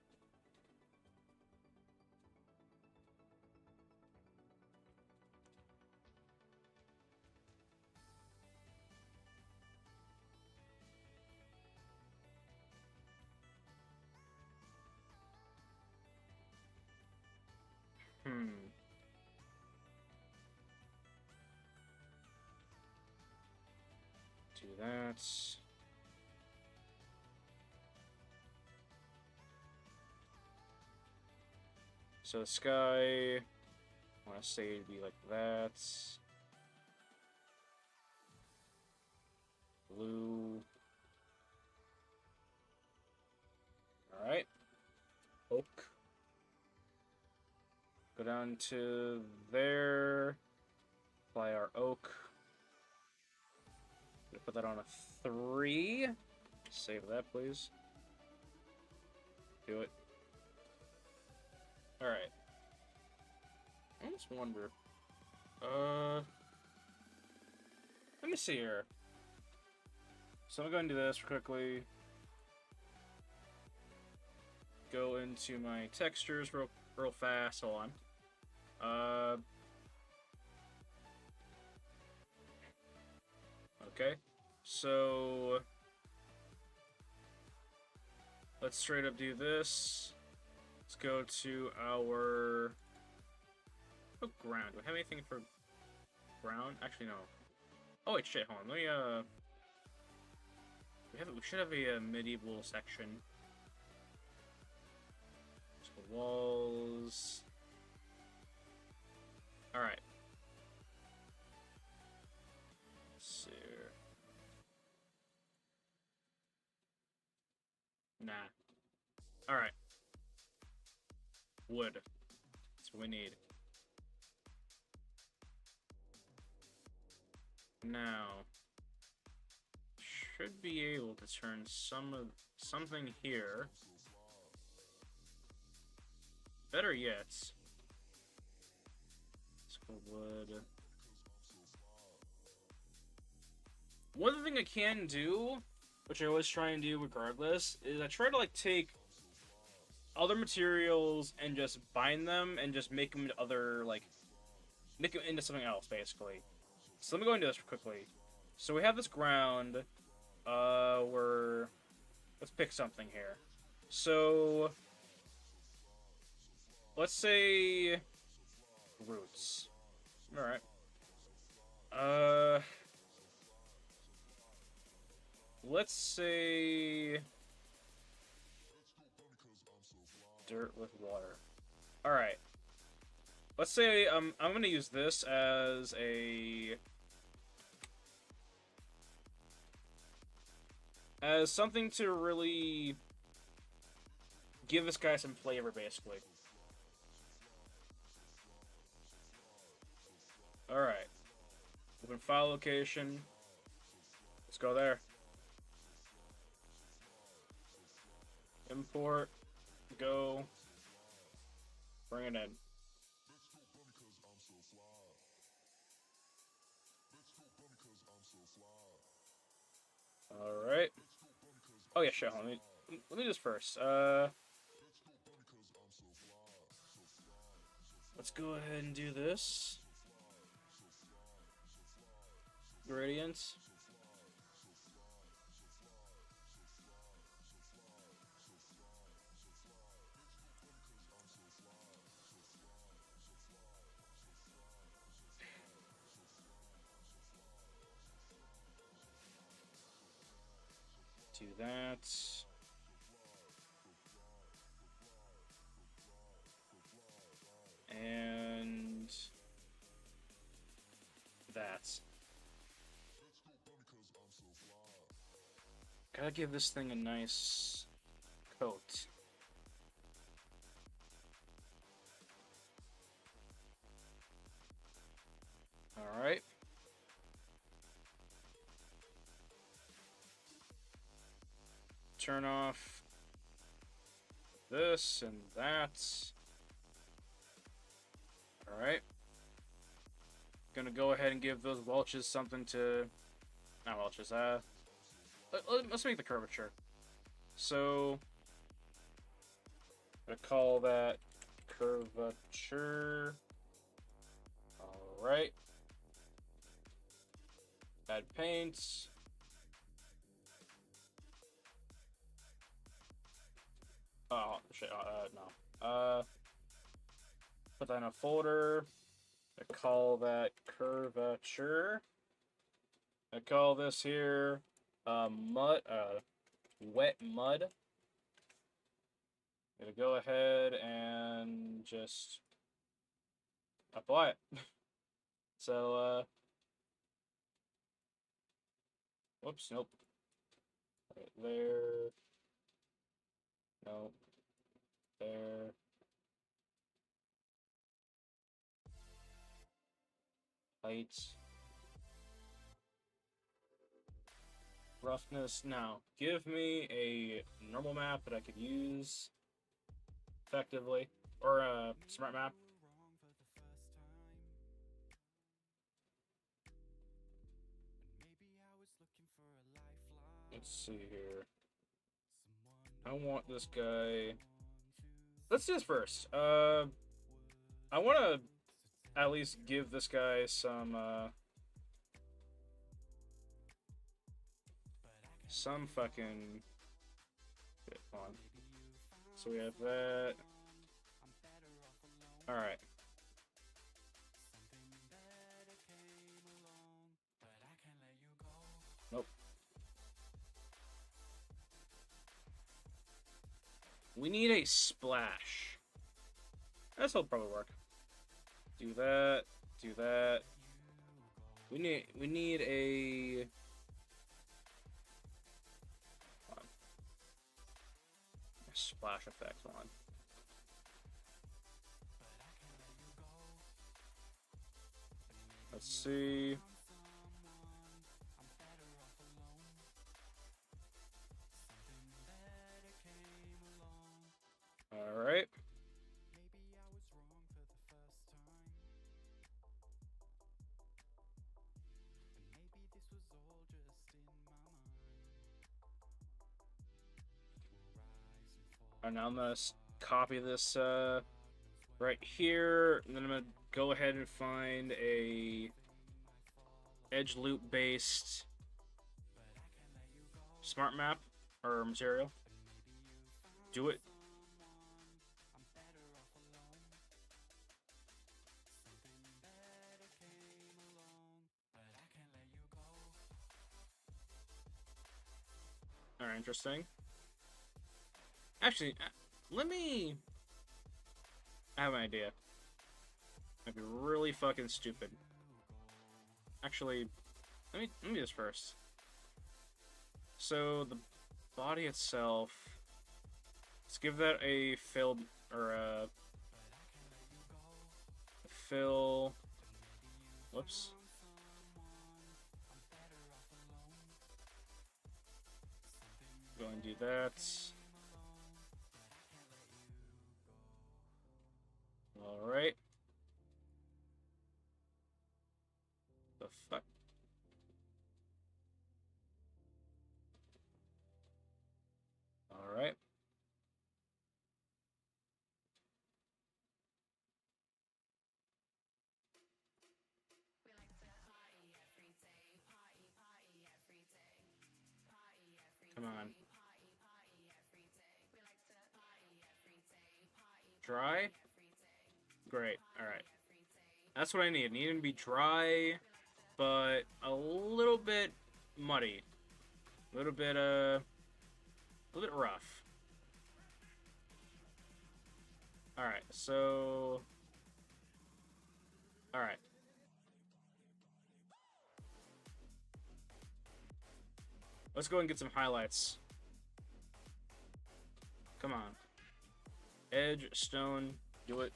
Do that. So the sky, I want to say it'd be like that. Blue. Alright. Oak. Go down to there. Apply our oak. Put that on a 3. Save that, please. Do it. Alright. I just wonder. Let me see here. So I'm going to do this quickly. Go into my textures real fast. Hold on. Okay. So let's straight up do this. Let's go to our ground. Do we have anything for ground? Actually, no. Oh wait, shit. Hold on. Let me we should have a medieval section. So walls. All right. Let's see. Nah. All right. Wood. That's what we need. Now, should be able to turn something here. Better yet, let's go wood. One thing I can do, which I always try and do regardless, is I try to like take other materials and just bind them and just make them into other make them into something else basically. So let me go into this quickly. So we have this ground. Let's pick something here. So let's say roots. All right. Let's say dirt with water. All right. Let's say I'm gonna use this as something to really give this guy some flavor, basically. All right. Open file location. Let's go there. Import. Go. Bring it in. All right. Oh yeah, sure. Let me do this first. Let's go ahead and do this. Gradients. Do that. And that. Gotta give this thing a nice coat. Alright. Turn off this and that. Alright. Gonna go ahead and give those welches something to... Not welches, let's make the curvature. So... I'm gonna call that curvature. Alright. Add paint. Oh, shit, no. Put that in a folder. I call that curvature. I call this here, wet mud. Gonna go ahead and just apply it. So, whoops, nope. Right there. Nope. There. Height. Roughness. Now, give me a normal map that I could use effectively. Or a smart map. Let's see here. I want this guy. Let's do this first. I want to at least give this guy some, some fucking... Wait, hold on. So we have that. Alright. Nope. We need a splash. This'll probably work. Do that. Do that. We need a... Hold on. A splash effect on. Let's see. All right. And now I'm gonna copy this right here, and then I'm gonna go ahead and find a edge loop based smart map or material. Do it. Alright, interesting. Actually, let me... I have an idea. Might be really fucking stupid. Actually, let me do this first. So, the body itself... Let's give that a fill... or a... fill... Whoops. Go and do that. Alright. The fuck? Alright. Come on. Dry? Great, alright. That's what I need. I need him to be dry, but a little bit muddy. A little bit rough. Alright, so... Alright. Let's go and get some highlights. Come on. Edge, stone, do it.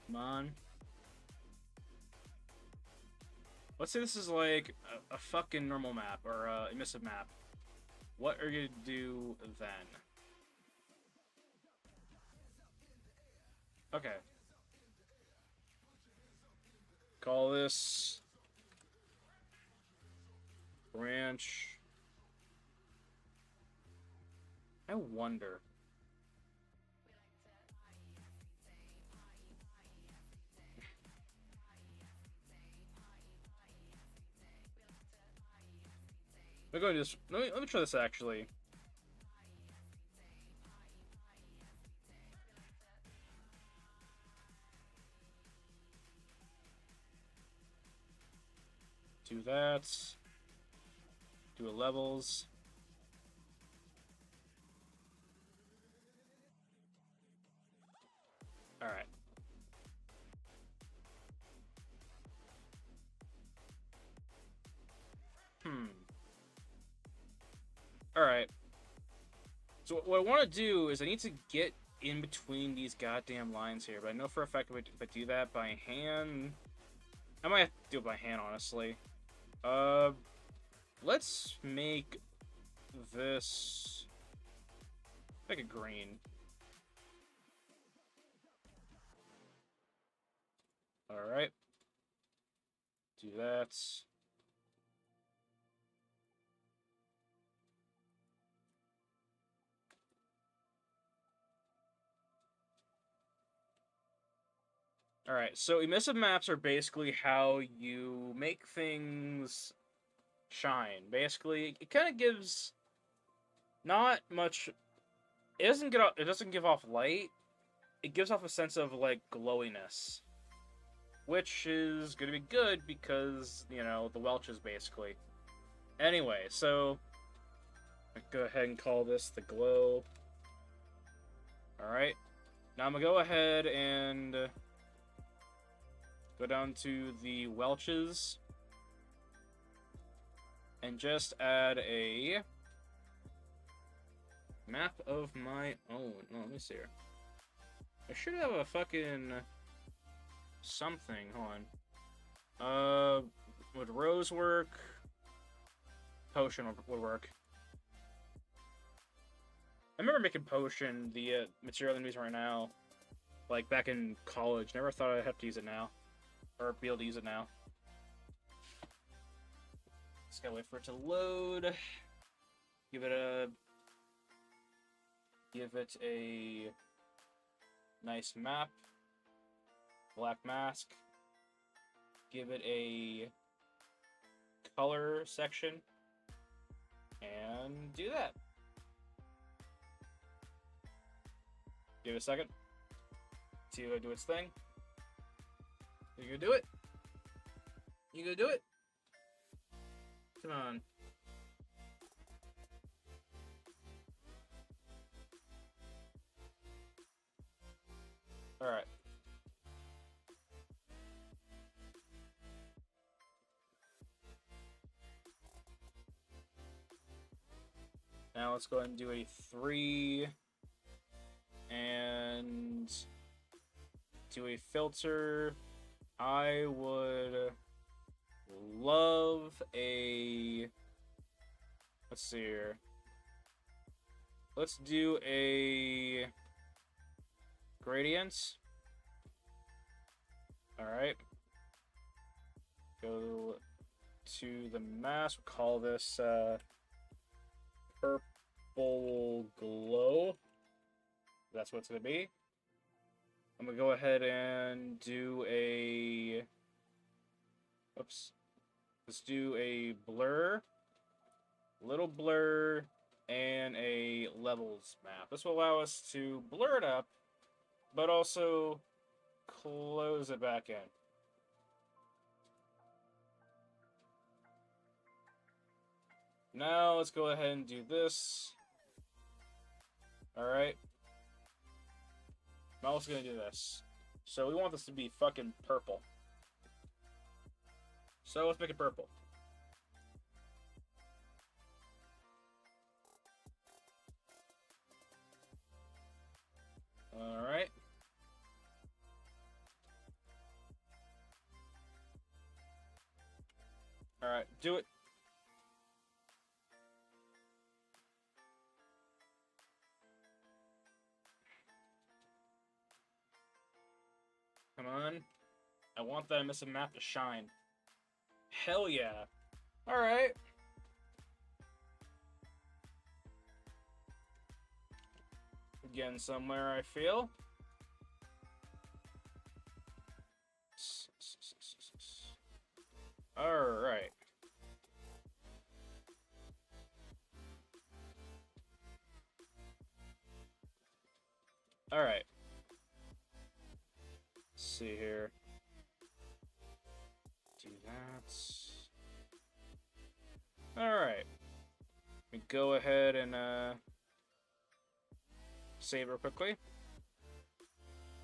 Come on. Let's say this is like a fucking normal map, or a emissive map. What are you gonna do then? Okay. Call this... branch... I wonder... We're going to just let me try this actually. Do that. Do a levels. All right. Alright. So what I want to do is I need to get in between these goddamn lines here, but I know for a fact if I do that by hand... I might have to do it by hand, honestly. Let's make this... like a green. Alright. Do that. Alright, so emissive maps are basically how you make things shine. Basically, it kind of gives not much. It doesn't give off light. It gives off a sense of like glowiness, which is gonna be good because you know the Welches basically. Anyway, so I go ahead and call this the glow. All right, now I'm gonna go ahead and go down to the Welches and just add a map of my own. Oh, let me see here. I should have a fucking something. Hold on. Would rose work? Potion would work. I remember making potion, the material I'm using right now, like back in college. Never thought I'd have to use it now, or be able to use it now. Just gotta wait for it to load. Give it a nice map. Black mask. Give it a color section. And do that. Give it a second to do its thing. You gonna do it? You gonna do it? Come on. Alright. Now let's go ahead and do a 3 and do a filter. I would love a, let's see here. Let's do a gradient. Alright. Go to the mask. We'll call this purple glow. That's what it's going to be. I'm going to go ahead and do a... Oops. Let's do a blur. Little blur. And a levels map. This will allow us to blur it up, but also close it back in. Now let's go ahead and do this. Alright. Now let's gonna do this. So we want this to be fucking purple. So let's make it purple. Alright. Alright, do it. Come on. I want that emissive map to shine. Hell yeah. Alright. Getting somewhere, I feel. Alright. Alright. Let's see here. Do that. Alright. We go ahead and save real quickly.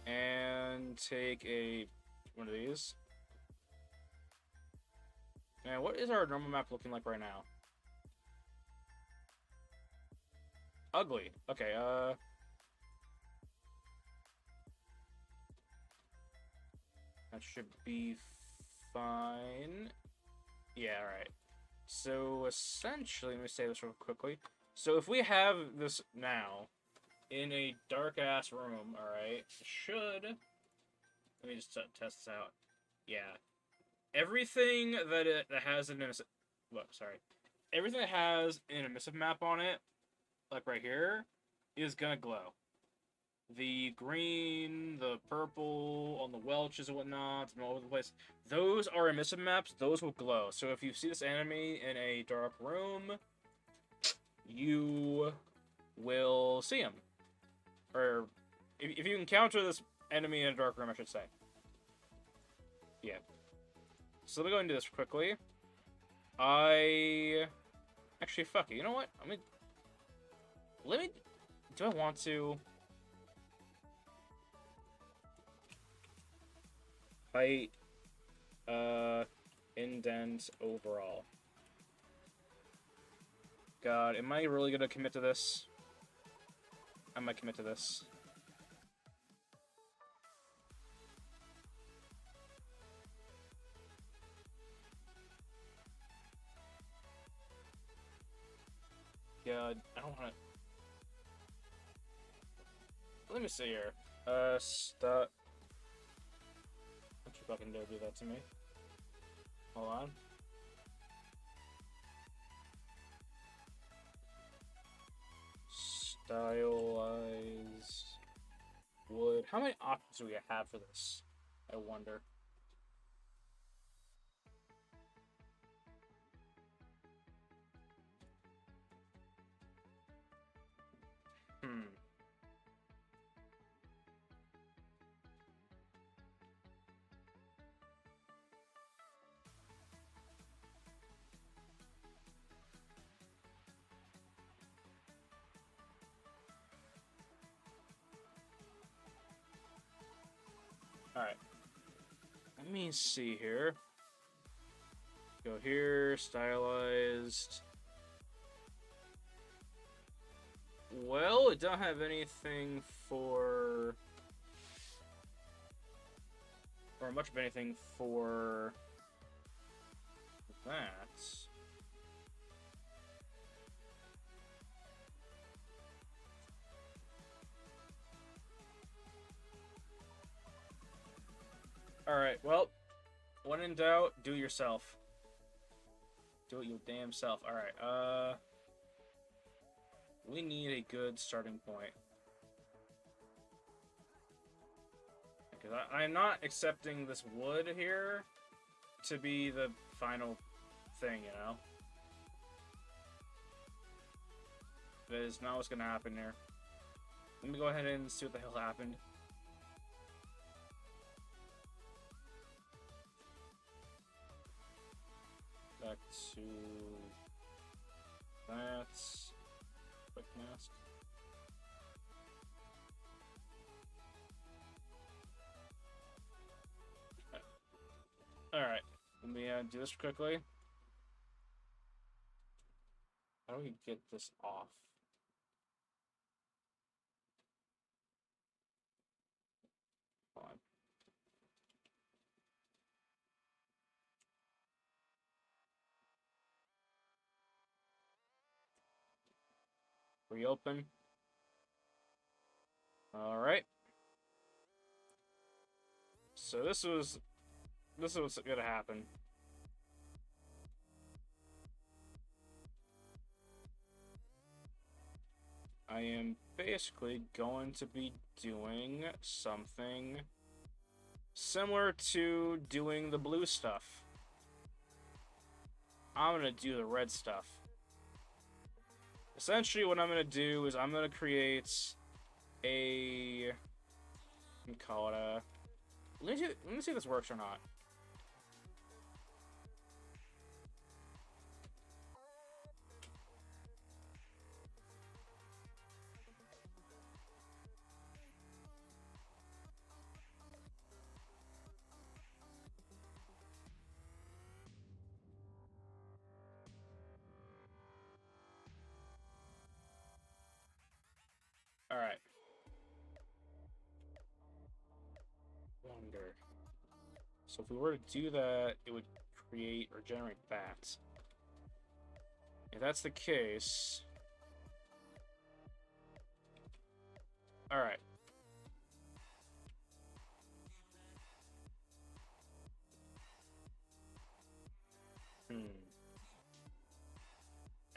And take one of these. And what is our normal map looking like right now? Ugly. Okay, that should be fine. Yeah, alright. So, essentially, let me say this real quickly. So, if we have this now in a dark-ass room, alright, should... Let me just test this out. Yeah. Everything that has an emissive... Look, sorry. Everything that has an emissive map on it, like right here, is gonna glow. The green, the purple on the Welches and whatnot, and all over the place. Those are emissive maps. Those will glow. So if you see this enemy in a dark room, you will see him. Or if you encounter this enemy in a dark room, I should say. Yeah. So let me go and do this quickly. Actually, fuck it. You know what? Do I want to... Height, indent, overall. God, am I really gonna commit to this? I might commit to this. God, I don't wanna... Let me see here. Stop. Don't you fucking dare do that to me. Hold on. Stylize wood. How many options do we have for this? I wonder. Hmm. Alright. Let me see here. Go here, stylized. Well, it don't have anything for... Or much of anything for... that. Alright, well, when in doubt, do it yourself. Do it your damn self. Alright, we need a good starting point. Because I'm not accepting this wood here to be the final thing, you know? That is not what's gonna happen here. Let me go ahead and see what the hell happened. Back to that. Quick mask. Alright, let me do this quickly. How do we get this off? Hold on. Reopen. Alright. So this is what's gonna happen. I am basically going to be doing something similar to doing the blue stuff. I'm gonna do the red stuff. Essentially, what I'm gonna do is I'm gonna create a... Let me call it a... Let me see if this works or not. Alright. Wonder. So if we were to do that, it would create or generate bats. If that's the case... Alright.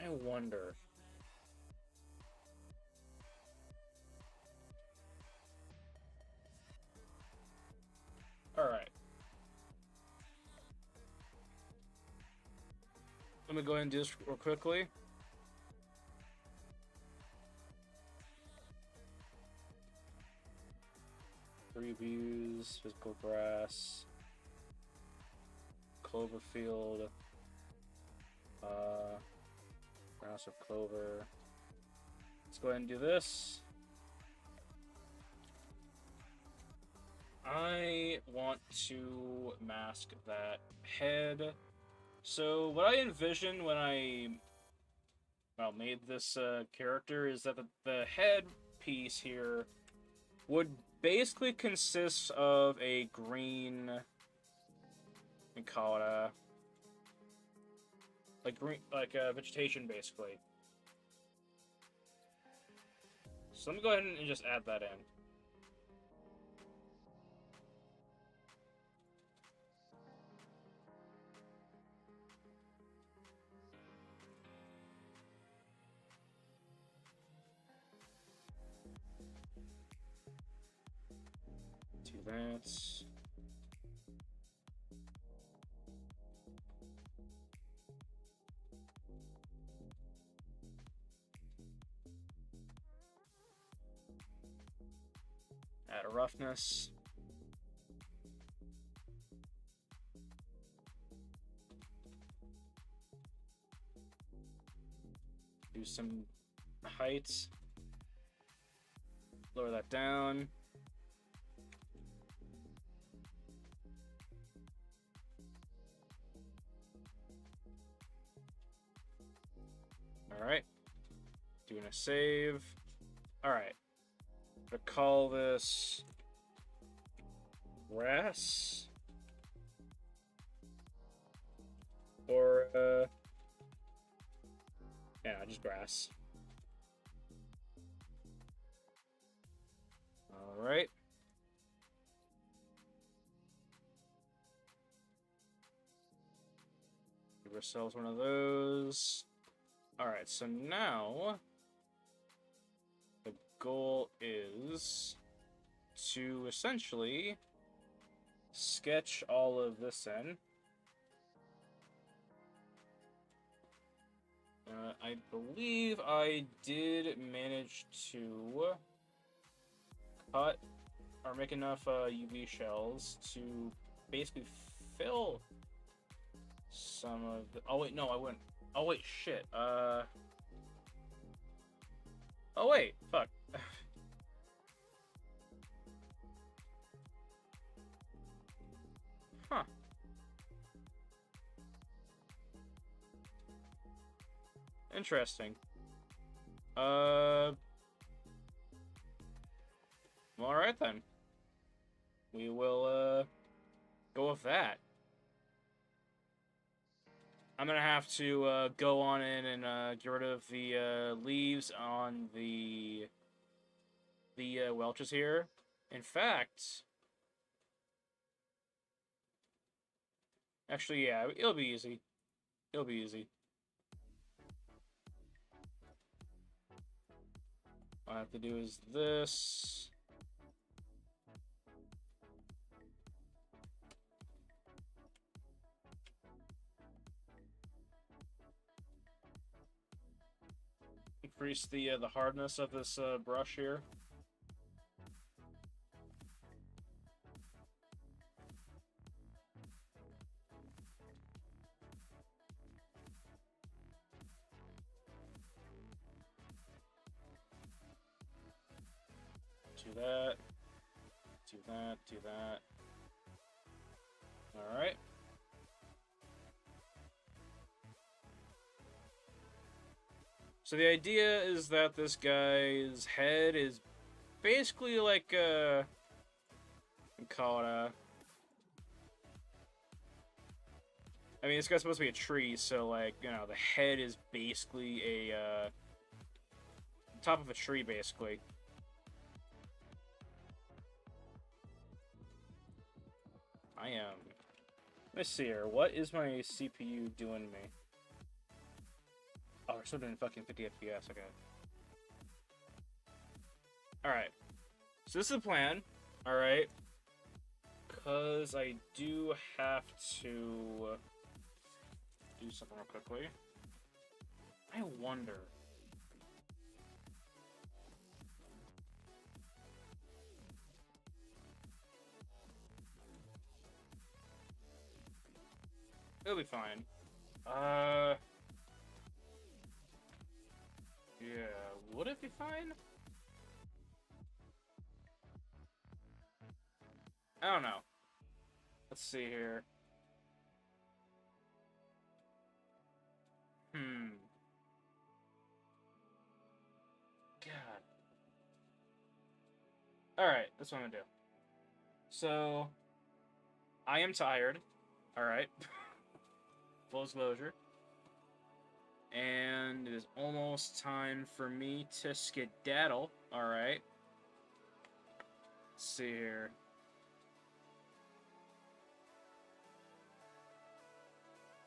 I wonder... me go ahead and do this real quickly. Three views, physical grass, Cloverfield, grass of clover. Let's go ahead and do this. I want to mask that head. So what I envisioned when I made this character is that the head piece here would basically consist of a green, we call it vegetation basically. So let me go ahead and just add that in. Do that. Add a roughness. Do some height. Lower that down. Alright. Doing a save. Alright. Gonna call this grass. Or, yeah, just grass. Alright. Give ourselves one of those. Alright, so now the goal is to essentially sketch all of this in. I believe I did manage to cut or make enough UV shells to basically fill some of the... Oh wait, no, I wouldn't. Oh wait, shit. Oh wait, fuck. Huh. Interesting. Alright then. We will, go with that. I'm gonna have to, go on in and, get rid of the, leaves on the Welches here. In fact... Actually, yeah, it'll be easy. It'll be easy. All I have to do is this. Increase the hardness of this brush here. Do that. Do that. Do that. All right. So the idea is that this guy's head is basically like call it a... I mean, this guy's supposed to be a tree, so like, you know, the head is basically a top of a tree, basically. I am. Let's see here. What is my CPU doing to me? Oh, we're still doing fucking 50 FPS. Okay. Alright. So this is the plan. Alright. Because I do have to do something real quickly. I wonder. It'll be fine. Yeah, would it be fine? I don't know. Let's see here. Hmm. God. Alright, that's what I'm gonna do. So, I am tired. Alright. Full disclosure. And it is almost time for me to skedaddle. Alright. Let's see here.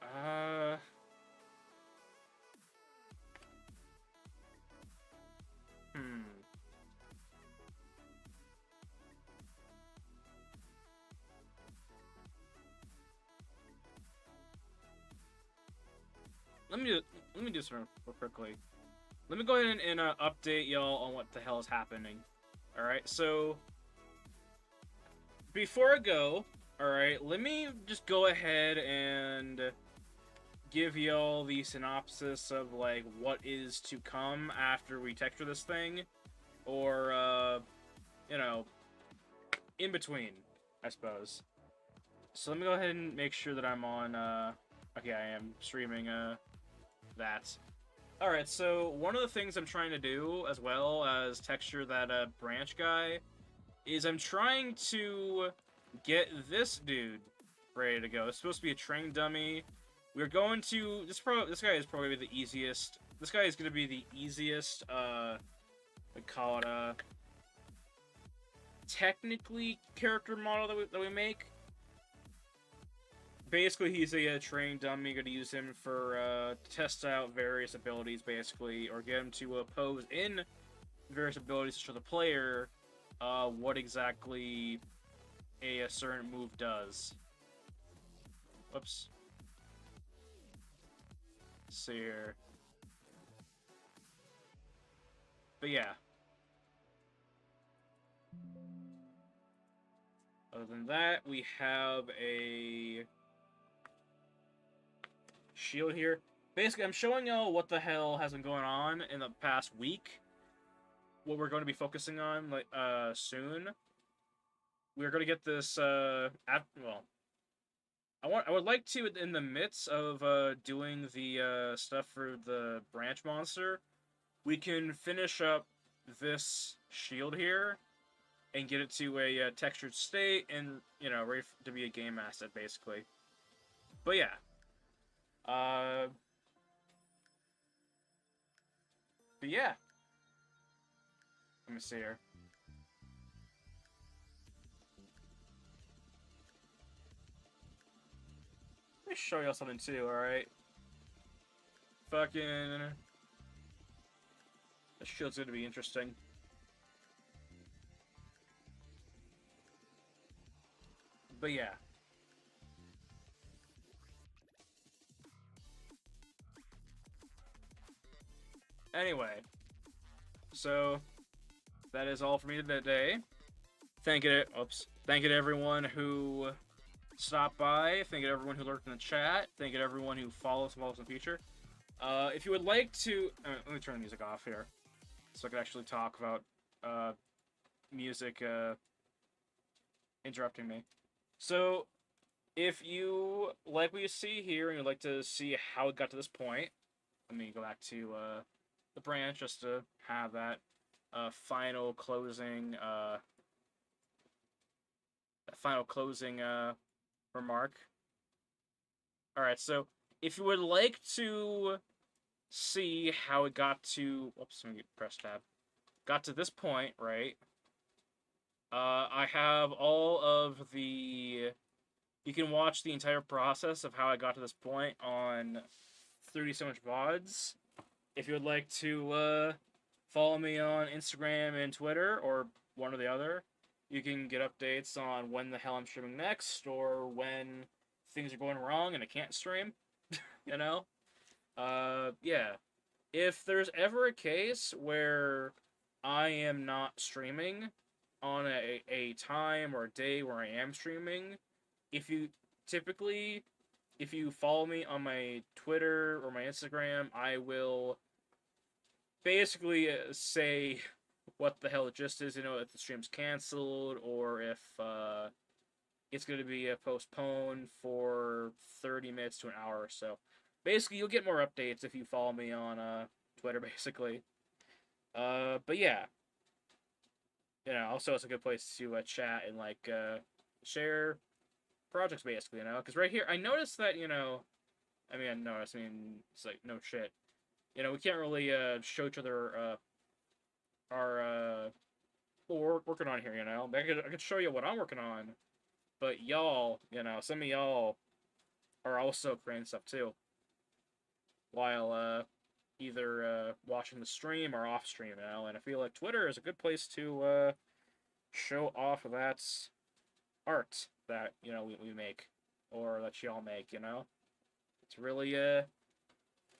Uh... Hmm. Let me do this real quickly. Let me go ahead and update y'all on what the hell is happening. Alright, so... Before I go, alright, let me just go ahead and give y'all the synopsis of, like, what is to come after we texture this thing. Or, you know, in between, I suppose. So let me go ahead and make sure that I'm on, okay, I am streaming, that. Alright, so one of the things I'm trying to do, as well as texture that, branch guy, is I'm trying to get this dude ready to go. It's supposed to be a train dummy. We're going to... This guy is probably the easiest... This guy is going to be the easiest, we call it, technically character model that we make. Basically, he's a train dummy. Going to use him for, test out various abilities, basically, or get him to pose in various abilities to show the player what exactly a certain move does. Whoops. Let's see here. But yeah. Other than that, we have a shield here. Basically, I'm showing y'all what the hell has been going on in the past week. What we're going to be focusing on, like, soon. We're going to get this, well, I would like to, in the midst of, doing the, stuff for the branch monster, we can finish up this shield here and get it to a, textured state and, you know, ready to be a game asset, basically. But yeah. But yeah. Let me see here. Let me show y'all something too, alright? Fucking... This shield's gonna be interesting. But yeah. Anyway. So, that is all for me today. Thank you to everyone who stopped by. Thank you to everyone who lurked in the chat. Thank you to everyone who follows in the future. If you would like to... let me turn the music off here. So I can actually talk about music interrupting me. So, if you like what you see here and you'd like to see how it got to this point, let me go back to the branch just to have that final closing remark. Alright, so if you would like to see how it got to... Oops, let me press tab. Got to this point, right? I have all of the... You can watch the entire process of how I got to this point on 30 So Much VODs. If you would like to follow me on Instagram and Twitter, or one or the other, you can get updates on when the hell I'm streaming next, or when things are going wrong and I can't stream, you know? Yeah. if there's ever a case where I am not streaming on a time or a day where I am streaming, if you typically if you follow me on my Twitter or my Instagram, I will basically say what the hell it just is, if the stream's canceled or if it's going to be postponed for 30 minutes to an hour or so. Basically, you'll get more updates if you follow me on Twitter, basically. But yeah, also it's a good place to chat and share projects, basically, because right here I noticed that I mean it's like no shit, we can't really show each other our what we're working on here, I could show you what I'm working on, but y'all, some of y'all are also creating stuff too, while either watching the stream or off stream, and I feel like Twitter is a good place to show off that art that we make or that y'all make. It's really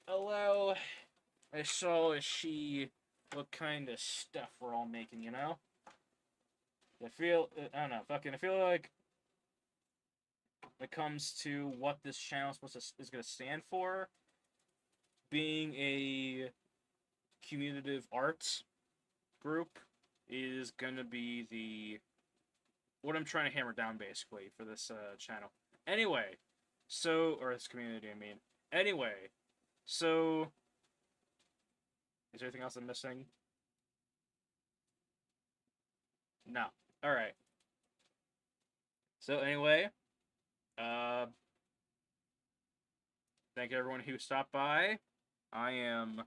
allow I saw she what kind of stuff we're all making. I don't know, fucking I feel like when it comes to what this channel is gonna stand for, being a communicative arts group is gonna be the what I'm trying to hammer down, basically, for this channel. Anyway, or this community, I mean. Anyway, so is there anything else I'm missing? No. All right. So anyway, uh, thank you everyone who stopped by. I am